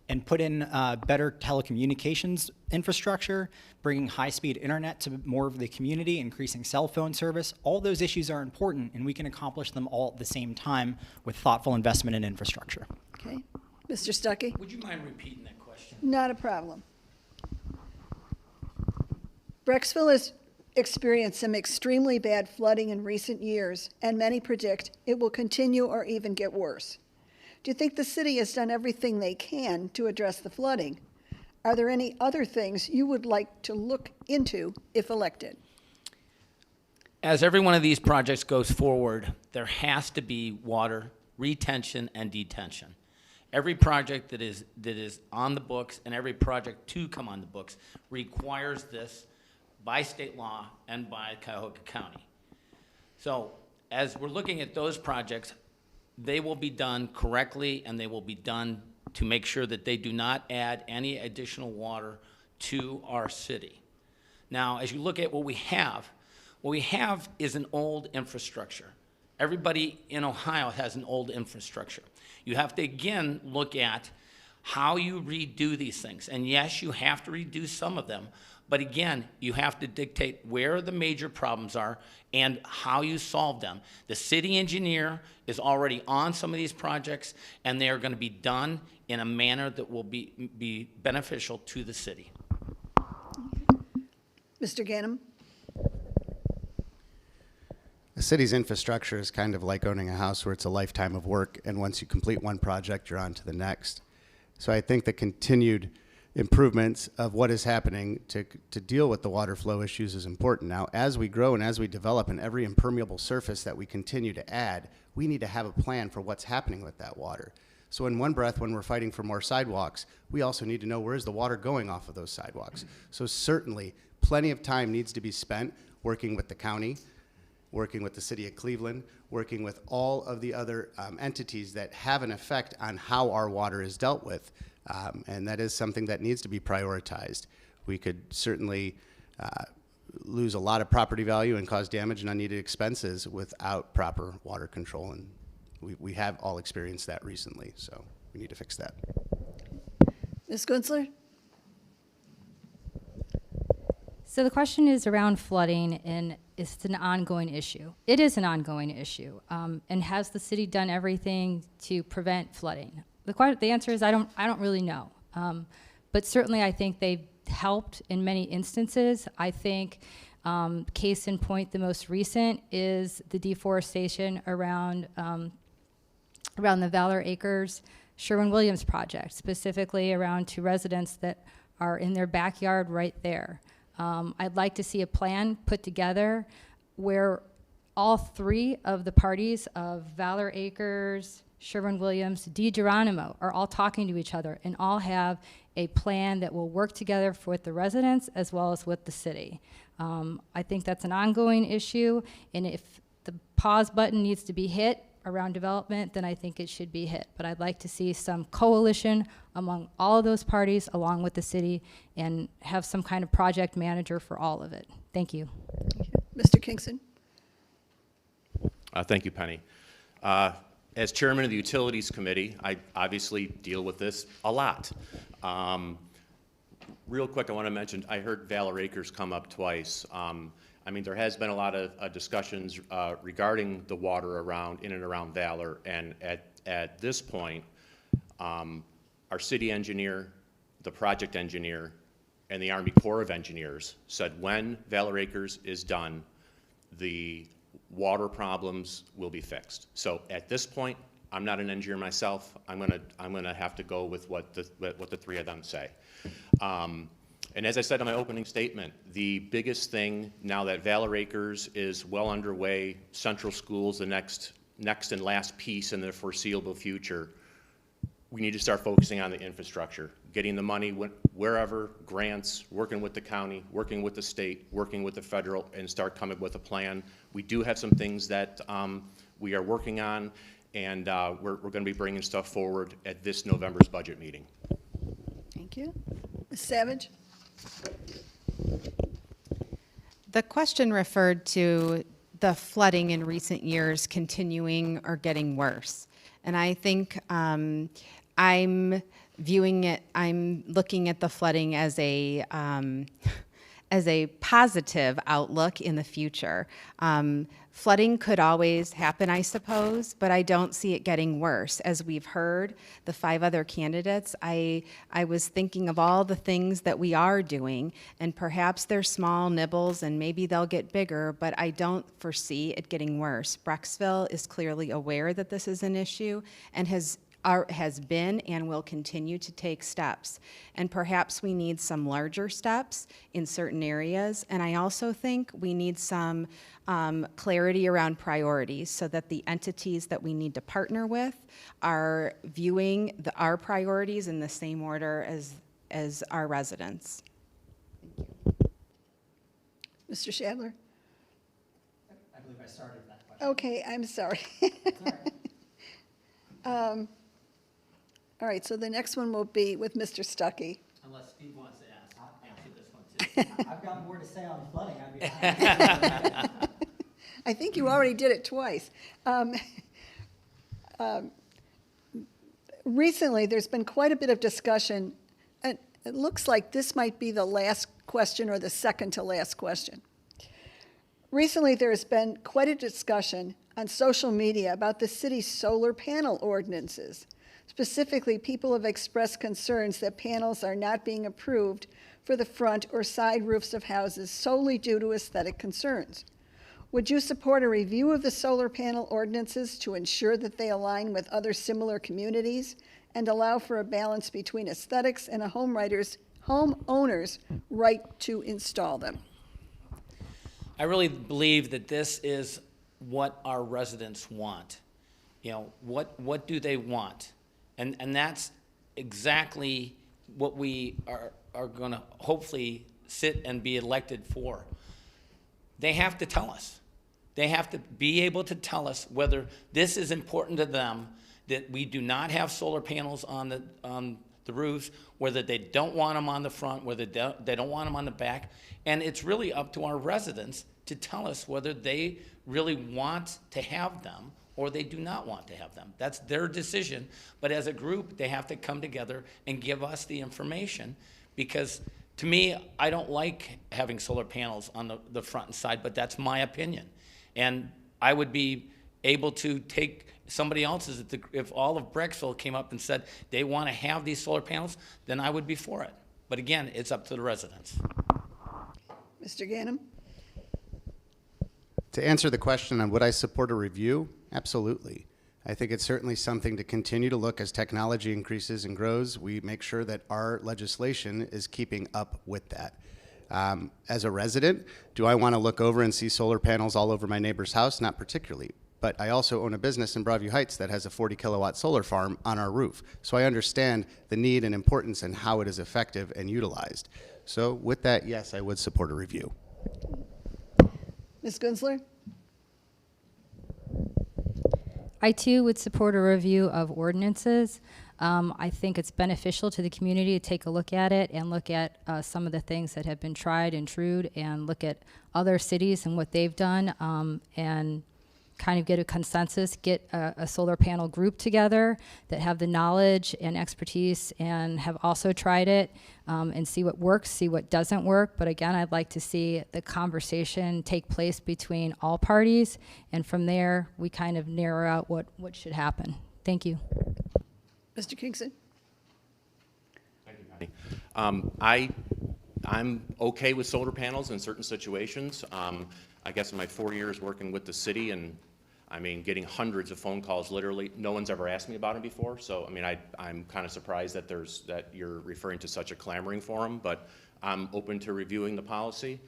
[SPEAKER 7] and put in better telecommunications infrastructure, bringing high-speed internet to more of the community, increasing cell phone service. All those issues are important, and we can accomplish them all at the same time with thoughtful investment in infrastructure.
[SPEAKER 4] Okay. Mr. Stuckey?
[SPEAKER 8] Would you mind repeating that question?
[SPEAKER 4] Not a problem. Brecksville has experienced some extremely bad flooding in recent years, and many predict it will continue or even get worse. Do you think the city has done everything they can to address the flooding? Are there any other things you would like to look into if elected?
[SPEAKER 8] As every one of these projects goes forward, there has to be water retention and detention. Every project that is on the books and every project to come on the books requires this by state law and by Cuyahoga County. So as we're looking at those projects, they will be done correctly and they will be done to make sure that they do not add any additional water to our city. Now, as you look at what we have is an old infrastructure. Everybody in Ohio has an old infrastructure. You have to, again, look at how you redo these things. And yes, you have to redo some of them, but again, you have to dictate where the major problems are and how you solve them. The city engineer is already on some of these projects, and they are going to be done in a manner that will be beneficial to the city.
[SPEAKER 4] Mr. Ganim?
[SPEAKER 5] The city's infrastructure is kind of like owning a house where it's a lifetime of work, and once you complete one project, you're on to the next. So I think the continued improvements of what is happening to deal with the water flow issues is important. Now, as we grow and as we develop and every impermeable surface that we continue to add, we need to have a plan for what's happening with that water. So in one breath, when we're fighting for more sidewalks, we also need to know where's the water going off of those sidewalks. So certainly, plenty of time needs to be spent working with the county, working with the city of Cleveland, working with all of the other entities that have an effect on how our water is dealt with. And that is something that needs to be prioritized. We could certainly lose a lot of property value and cause damage and unneeded expenses without proper water control. And we have all experienced that recently, so we need to fix that.
[SPEAKER 4] Ms. Gunzler?
[SPEAKER 6] So the question is around flooding, and it's an ongoing issue. It is an ongoing issue. And has the city done everything to prevent flooding? The answer is I don't really know. But certainly I think they've helped in many instances. I think case in point, the most recent is the deforestation around the Valor Acres Sherwin-Williams project, specifically around 2 residents that are in their backyard right there. I'd like to see a plan put together where all 3 of the parties of Valor Acres, Sherwin-Williams, DiGeronimo are all talking to each other and all have a plan that will work together with the residents as well as with the city. I think that's an ongoing issue, and if the pause button needs to be hit around development, then I think it should be hit. But I'd like to see some coalition among all of those parties along with the city and have some kind of project manager for all of it. Thank you.
[SPEAKER 4] Mr. Kingston?
[SPEAKER 10] Thank you, Penny. As chairman of the Utilities Committee, I obviously deal with this a lot. Real quick, I want to mention, I heard Valor Acres come up twice. I mean, there has been a lot of discussions regarding the water in and around Valor, and at this point, our city engineer, the project engineer, and the Army Corps of Engineers said when Valor Acres is done, the water problems will be fixed. So at this point, I'm not an engineer myself. I'm gonna have to go with what the 3 of them say. And as I said in my opening statement, the biggest thing now that Valor Acres is well underway, Central School's the next and last piece in the foreseeable future, we need to start focusing on the infrastructure, getting the money wherever, grants, working with the county, working with the state, working with the federal, and start coming with a plan. We do have some things that we are working on, and we're going to be bringing stuff forward at this November's budget meeting.
[SPEAKER 4] Thank you. Ms. Savage?
[SPEAKER 9] The question referred to the flooding in recent years continuing or getting worse. And I think I'm looking at the flooding as a positive outlook in the future. Flooding could always happen, I suppose, but I don't see it getting worse. As we've heard, the 5 other candidates, I was thinking of all the things that we are doing, and perhaps they're small nibbles and maybe they'll get bigger, but I don't foresee it getting worse. Brecksville is clearly aware that this is an issue and has been and will continue to take steps. And perhaps we need some larger steps in certain areas. And I also think we need some clarity around priorities so that the entities that we need to partner with are viewing our priorities in the same order as our residents.
[SPEAKER 4] Mr. Shadler?
[SPEAKER 7] I believe I started that question.
[SPEAKER 4] Okay, I'm sorry. All right, so the next one will be with Mr. Stuckey.
[SPEAKER 7] Unless Steve wants to answer this one too. I've got more to say on flooding. I'd be happy.
[SPEAKER 4] I think you already did it twice. Recently, there's been quite a bit of discussion, and it looks like this might be the last question or the second to last question. Recently, there has been quite a discussion on social media about the city's solar panel ordinances. Specifically, people have expressed concerns that panels are not being approved for the front or side roofs of houses solely due to aesthetic concerns. Would you support a review of the solar panel ordinances to ensure that they align with other similar communities and allow for a balance between aesthetics and a homeowner's right to install them?
[SPEAKER 8] I really believe that this is what our residents want. You know, what do they want? And that's exactly what we are going to hopefully sit and be elected for. They have to tell us. They have to be able to tell us whether this is important to them, that we do not have solar panels on the roofs, whether they don't want them on the front, whether they don't want them on the back. And it's really up to our residents to tell us whether they really want to have them or they do not want to have them. That's their decision. But as a group, they have to come together and give us the information, because to me, I don't like having solar panels on the front and side, but that's my opinion. And I would be able to take somebody else's, if all of Brexville came up and said they want to have these solar panels, then I would be for it. But again, it's up to the residents.
[SPEAKER 4] Mr. Ganim?
[SPEAKER 5] To answer the question on would I support a review, absolutely. I think it's certainly something to continue to look as technology increases and grows. We make sure that our legislation is keeping up with that. As a resident, do I want to look over and see solar panels all over my neighbor's house? Not particularly. But I also own a business in Broadview Heights that has a 40 kilowatt solar farm on our roof. So I understand the need and importance and how it is effective and utilized. So with that, yes, I would support a review.
[SPEAKER 4] Ms. Gunzler?
[SPEAKER 6] I too would support a review of ordinances. I think it's beneficial to the community to take a look at it and look at some of the things that have been tried and trued, and look at other cities and what they've done, and kind of get a consensus, get a solar panel group together that have the knowledge and expertise and have also tried it, and see what works, see what doesn't work. But again, I'd like to see the conversation take place between all parties, and from there we kind of narrow out what should happen. Thank you.
[SPEAKER 4] Mr. Kingston?
[SPEAKER 10] Thank you, Patty. I'm okay with solar panels in certain situations. I guess in my 4 years working with the city, and I mean, getting hundreds of phone calls, literally, no one's ever asked me about them before. So, I mean, I'm kind of surprised that you're referring to such a clamoring for them, but I'm open to reviewing the policy.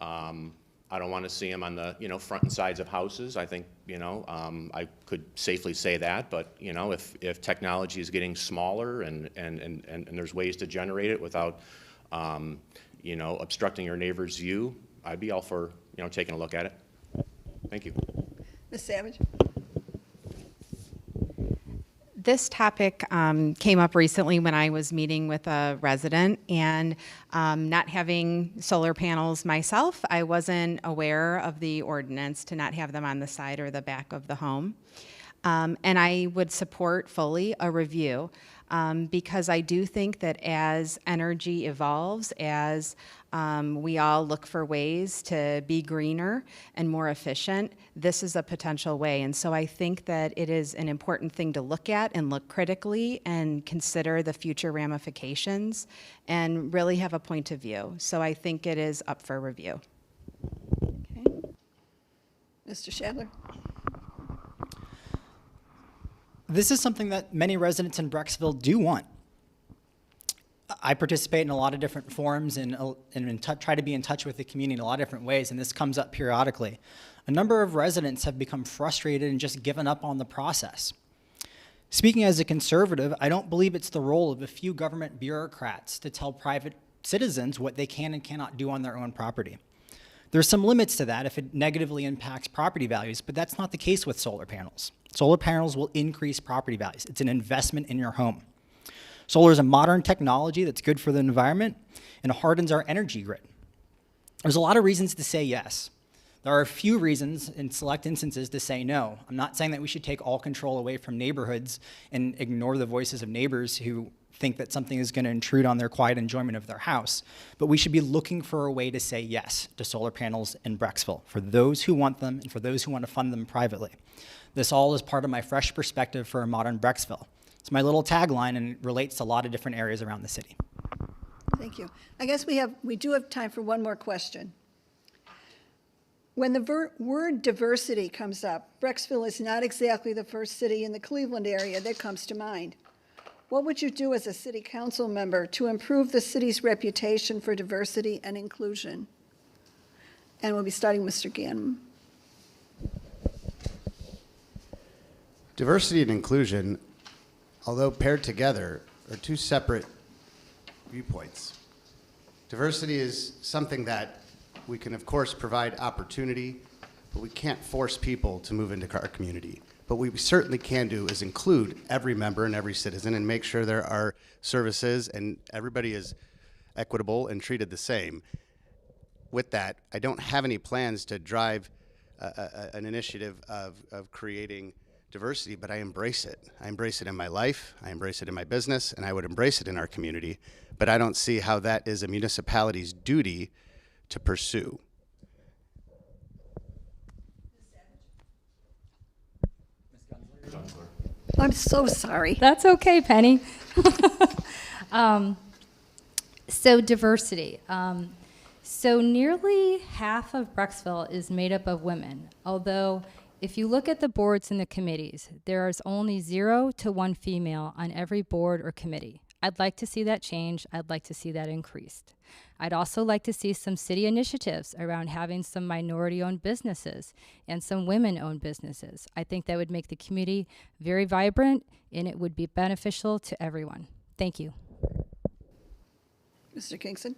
[SPEAKER 10] I don't want to see them on the, front and sides of houses. I think, I could safely say that, but, if technology is getting smaller and there's ways to generate it without, obstructing your neighbor's view, I'd be all for, taking a look at it. Thank you.
[SPEAKER 4] Ms. Savage?
[SPEAKER 9] This topic came up recently when I was meeting with a resident, and not having solar panels myself, I wasn't aware of the ordinance to not have them on the side or the back of the home. And I would support fully a review, because I do think that as energy evolves, as we all look for ways to be greener and more efficient, this is a potential way. And so I think that it is an important thing to look at and look critically and consider the future ramifications and really have a point of view. So I think it is up for review.
[SPEAKER 4] Okay. Mr. Shadler?
[SPEAKER 7] This is something that many residents in Brecksville do want. I participate in a lot of different forums and try to be in touch with the community in a lot of different ways, and this comes up periodically. A number of residents have become frustrated and just given up on the process. Speaking as a conservative, I don't believe it's the role of a few government bureaucrats to tell private citizens what they can and cannot do on their own property. There's some limits to that if it negatively impacts property values, but that's not the case with solar panels. Solar panels will increase property values. It's an investment in your home. Solar is a modern technology that's good for the environment and hardens our energy grid. There's a lot of reasons to say yes. There are a few reasons in select instances to say no. I'm not saying that we should take all control away from neighborhoods and ignore the voices of neighbors who think that something is going to intrude on their quiet enjoyment of their house. But we should be looking for a way to say yes to solar panels in Brecksville for those who want them and for those who want to fund them privately. This all is part of my fresh perspective for a modern Brecksville. It's my little tagline, and it relates to a lot of different areas around the city.
[SPEAKER 4] Thank you. I guess we do have time for one more question. When the word diversity comes up, Brecksville is not exactly the first city in the Cleveland area that comes to mind. What would you do as a city council member to improve the city's reputation for diversity and inclusion? And we'll be starting with Mr. Ganim.
[SPEAKER 5] Diversity and inclusion, although paired together, are two separate viewpoints. Diversity is something that we can, of course, provide opportunity, but we can't force people to move into our community. But what we certainly can do is include every member and every citizen and make sure there are services and everybody is equitable and treated the same. With that, I don't have any plans to drive an initiative of creating diversity, but I embrace it. I embrace it in my life, I embrace it in my business, and I would embrace it in our community. But I don't see how that is a municipality's duty to pursue.
[SPEAKER 4] I'm so sorry.
[SPEAKER 6] That's okay, Penny. So diversity. So nearly half of Brecksville is made up of women, although if you look at the boards and the committees, there is only 0 to 1 female on every board or committee. I'd like to see that change. I'd like to see that increased. I'd also like to see some city initiatives around having some minority-owned businesses and some women-owned businesses. I think that would make the community very vibrant, and it would be beneficial to everyone. Thank you.
[SPEAKER 4] Mr. Kingston?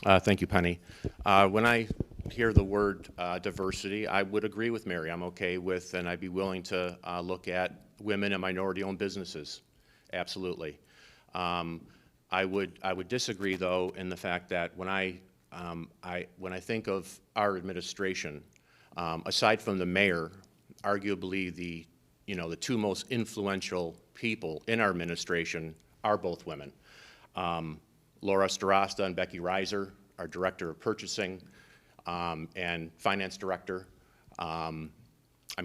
[SPEAKER 10] Thank you, Penny. When I hear the word diversity, I would agree with Merri. I'm okay with, and I'd be willing to look at women and minority-owned businesses. Absolutely. I would disagree, though, in the fact that when I think of our administration, aside from the mayor, arguably the 2 most influential people in our administration are both women. Laura Starasta and Becky Reiser, our director of purchasing and finance director.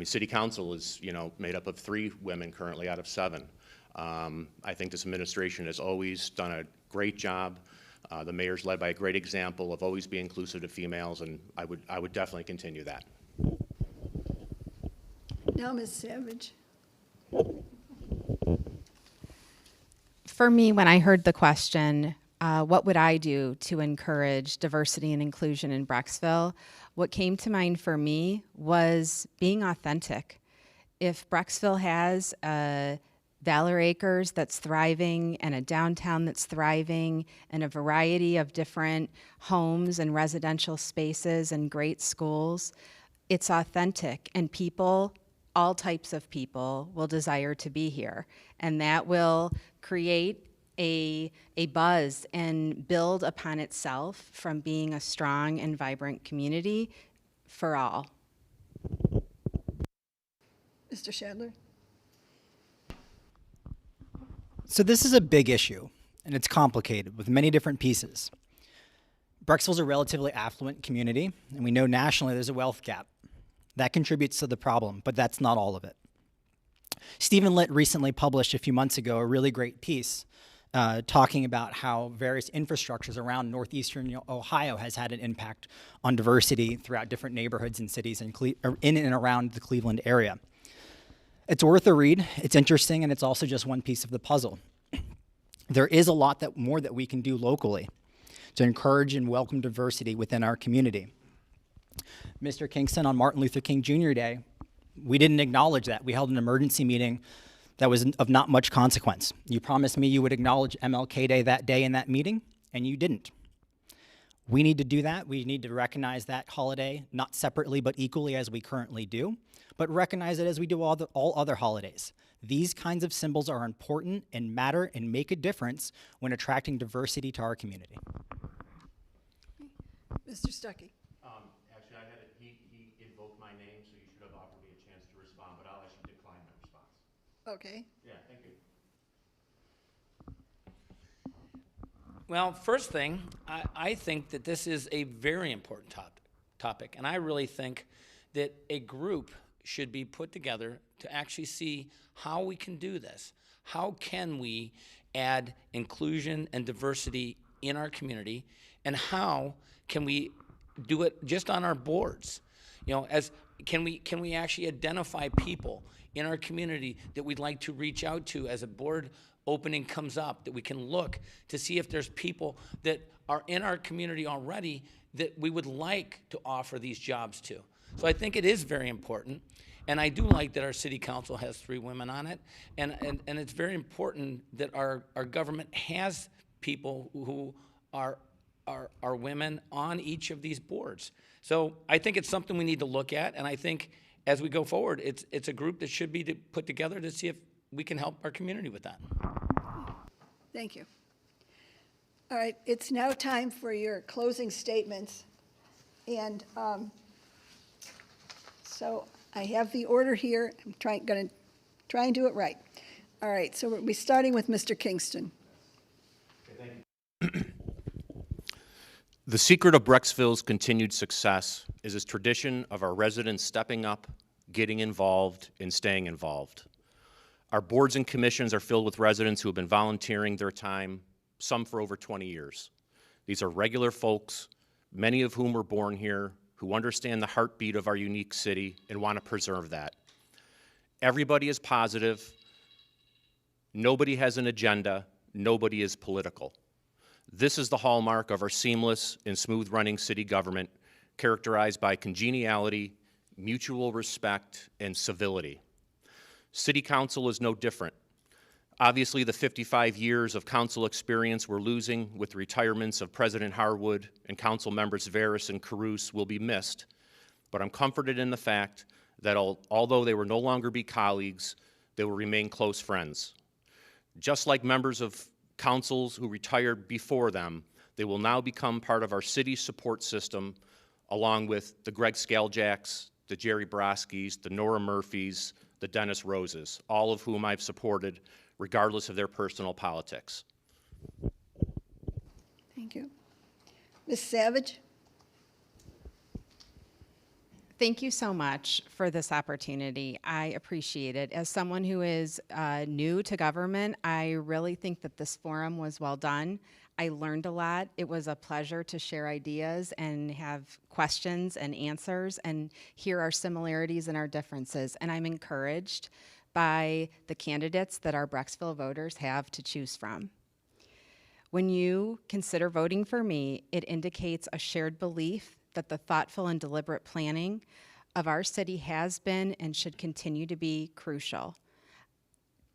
[SPEAKER 10] City council is made up of 3 women currently out of 7. I think this administration has always done a great job. The mayor's led by a great example of always being inclusive to females, and I would definitely continue that.
[SPEAKER 4] Now, Ms. Savage.
[SPEAKER 9] For me, when I heard the question, what would I do to encourage diversity and inclusion in Brecksville? What came to mind for me was being authentic. If Brecksville has a Valor Acres that's thriving and a downtown that's thriving and a variety of different homes and residential spaces and great schools, it's authentic, and people, all types of people, will desire to be here. And that will create a buzz and build upon itself from being a strong and vibrant community for all.
[SPEAKER 4] Mr. Shadler?
[SPEAKER 7] So this is a big issue, and it's complicated with many different pieces. Brecksville's a relatively affluent community, and we know nationally there's a wealth gap. That contributes to the problem, but that's not all of it. Stephen Litt recently published a few months ago a really great piece talking about how various infrastructures around northeastern Ohio has had an impact on diversity throughout different neighborhoods and cities in and around the Cleveland area. It's worth a read, it's interesting, and it's also just one piece of the puzzle. There is a lot more that we can do locally to encourage and welcome diversity within our community. Mr. Kingston, on Martin Luther King Jr. Day, we didn't acknowledge that. We held an emergency meeting that was of not much consequence. You promised me you would acknowledge MLK Day that day in that meeting, and you didn't. We need to do that. We need to recognize that holiday, not separately but equally as we currently do, but recognize it as we do all other holidays. These kinds of symbols are important and matter and make a difference when attracting diversity to our community.
[SPEAKER 4] Mr. Stuckey?
[SPEAKER 10] Actually, he invoked my name, so you should have offered me a chance to respond, but I'll actually decline my response.
[SPEAKER 4] Okay.
[SPEAKER 10] Yeah, thank you.
[SPEAKER 8] Well, first thing, I think that this is a very important topic, and I really think that a group should be put together to actually see how we can do this. How can we add inclusion and diversity in our community, and how can we do it just on our boards? Can we actually identify people in our community that we'd like to reach out to as a board opening comes up, that we can look to see if there's people that are in our community already that we would like to offer these jobs to. So I think it is very important, and I do like that our city council has 3 women on it, and it's very important that our government has people who are women on each of these boards. So I think it's something we need to look at, and I think as we go forward, it's a group that should be put together to see if we can help our community with that.
[SPEAKER 4] Thank you. All right, it's now time for your closing statements. And so I have the order here. I'm going to try and do it right. All right, so we'll be starting with Mr. Kingston.
[SPEAKER 10] The secret of Brecksville's continued success is its tradition of our residents stepping up, getting involved, and staying involved. Our boards and commissions are filled with residents who have been volunteering their time, some for over 20 years. These are regular folks, many of whom were born here, who understand the heartbeat of our unique city and want to preserve that. Everybody is positive. Nobody has an agenda. Nobody is political. This is the hallmark of our seamless and smooth-running city government, characterized by congeniality, mutual respect, and civility. City Council is no different. Obviously, the 55 years of council experience we're losing with the retirements of President Harwood and council members Veras and Caruso will be missed, but I'm comforted in the fact that although they will no longer be colleagues, they will remain close friends. Just like members of councils who retired before them, they will now become part of our city support system, along with the Greg Skaljaks, the Jerry Broskis, the Nora Murphys, the Dennis Roses, all of whom I've supported, regardless of their personal politics.
[SPEAKER 4] Thank you. Ms. Savage?
[SPEAKER 9] Thank you so much for this opportunity. I appreciate it. As someone who is new to government, I really think that this forum was well done. I learned a lot. It was a pleasure to share ideas and have questions and answers and hear our similarities and our differences. And I'm encouraged by the candidates that our Brecksville voters have to choose from. When you consider voting for me, it indicates a shared belief that the thoughtful and deliberate planning of our city has been and should continue to be crucial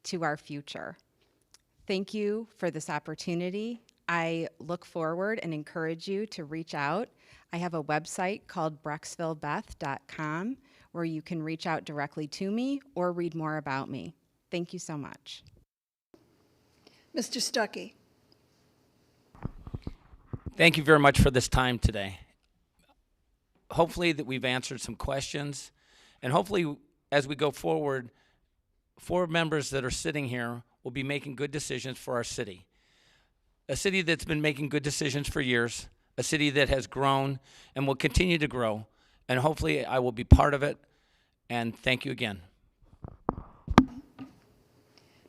[SPEAKER 9] to our future. Thank you for this opportunity. I look forward and encourage you to reach out. I have a website called brecksvillebeth.com where you can reach out directly to me or read more about me. Thank you so much.
[SPEAKER 4] Mr. Stuckey?
[SPEAKER 8] Thank you very much for this time today. Hopefully that we've answered some questions, and hopefully as we go forward, 4 members that are sitting here will be making good decisions for our city. A city that's been making good decisions for years, a city that has grown and will continue to grow, and hopefully I will be part of it, and thank you again.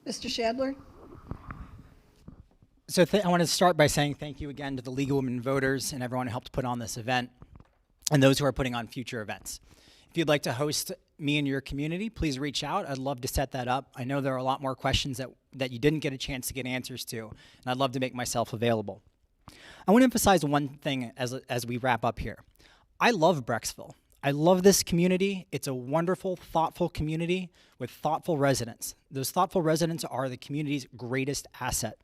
[SPEAKER 4] Mr. Shadler?
[SPEAKER 7] So I want to start by saying thank you again to the League of Women Voters and everyone who helped put on this event, and those who are putting on future events. If you'd like to host me in your community, please reach out. I'd love to set that up. I know there are a lot more questions that you didn't get a chance to get answers to, and I'd love to make myself available. I want to emphasize one thing as we wrap up here. I love Brecksville. I love this community. It's a wonderful, thoughtful community with thoughtful residents. Those thoughtful residents are the community's greatest asset.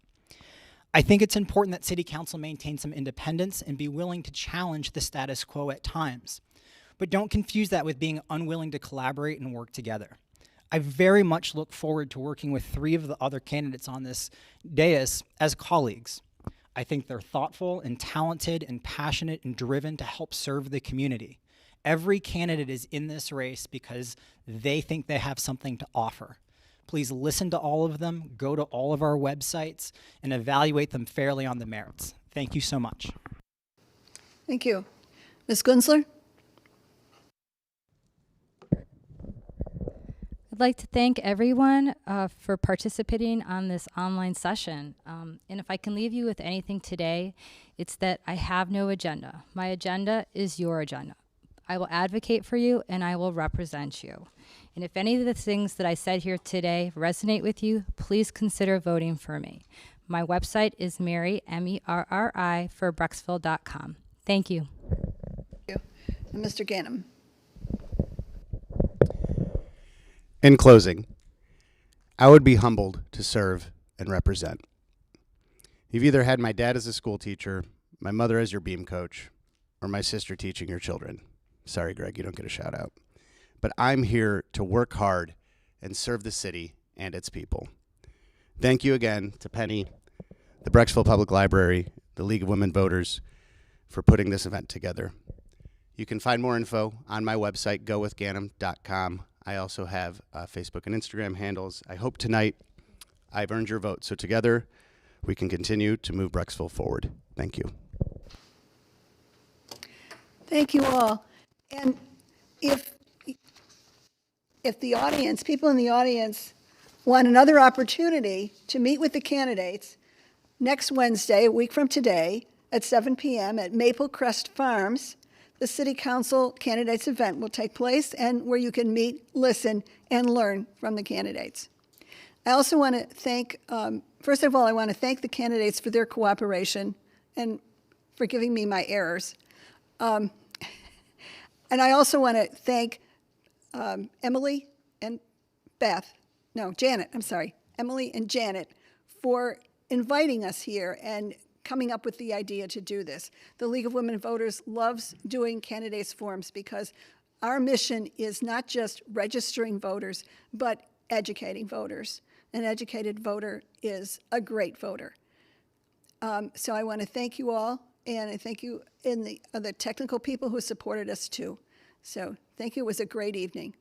[SPEAKER 7] I think it's important that City Council maintain some independence and be willing to challenge the status quo at times. But don't confuse that with being unwilling to collaborate and work together. I very much look forward to working with 3 of the other candidates on this dais as colleagues. I think they're thoughtful and talented and passionate and driven to help serve the community. Every candidate is in this race because they think they have something to offer. Please listen to all of them, go to all of our websites, and evaluate them fairly on the merits. Thank you so much.
[SPEAKER 4] Thank you. Ms. Gunzler?
[SPEAKER 6] I'd like to thank everyone for participating on this online session. And if I can leave you with anything today, it's that I have no agenda. My agenda is your agenda. I will advocate for you and I will represent you. And if any of the things that I said here today resonate with you, please consider voting for me. My website is Merri, M-E-R-R-I, for Brecksville.com. Thank you.
[SPEAKER 4] Thank you. And Mr. Ganim?
[SPEAKER 5] In closing, I would be humbled to serve and represent. You've either had my dad as a school teacher, my mother as your beam coach, or my sister teaching your children. Sorry, Greg, you don't get a shout out. but I'm here to work hard and serve the city and its people. Thank you again to Penny, the Brecksville Public Library, the League of Women Voters, for putting this event together. You can find more info on my website, gowithganim.com. I also have Facebook and Instagram handles. I hope tonight I've earned your vote, so together we can continue to move Brecksville forward. Thank you.
[SPEAKER 4] Thank you all. And if the audience, people in the audience, want another opportunity to meet with the candidates, next Wednesday, a week from today, at 7 p.m. at Maple Crest Farms, the City Council candidates event will take place, and where you can meet, listen, and learn from the candidates. I also want to thank, first of all, I want to thank the candidates for their cooperation and for giving me my errors. And I also want to thank Emily and Janet, Emily and Janet, for inviting us here and coming up with the idea to do this. The League of Women Voters loves doing candidates forums because our mission is not just registering voters, but educating voters. An educated voter is a great voter. So I want to thank you all, and I thank you in the technical people who supported us too. So thank you. It was a great evening.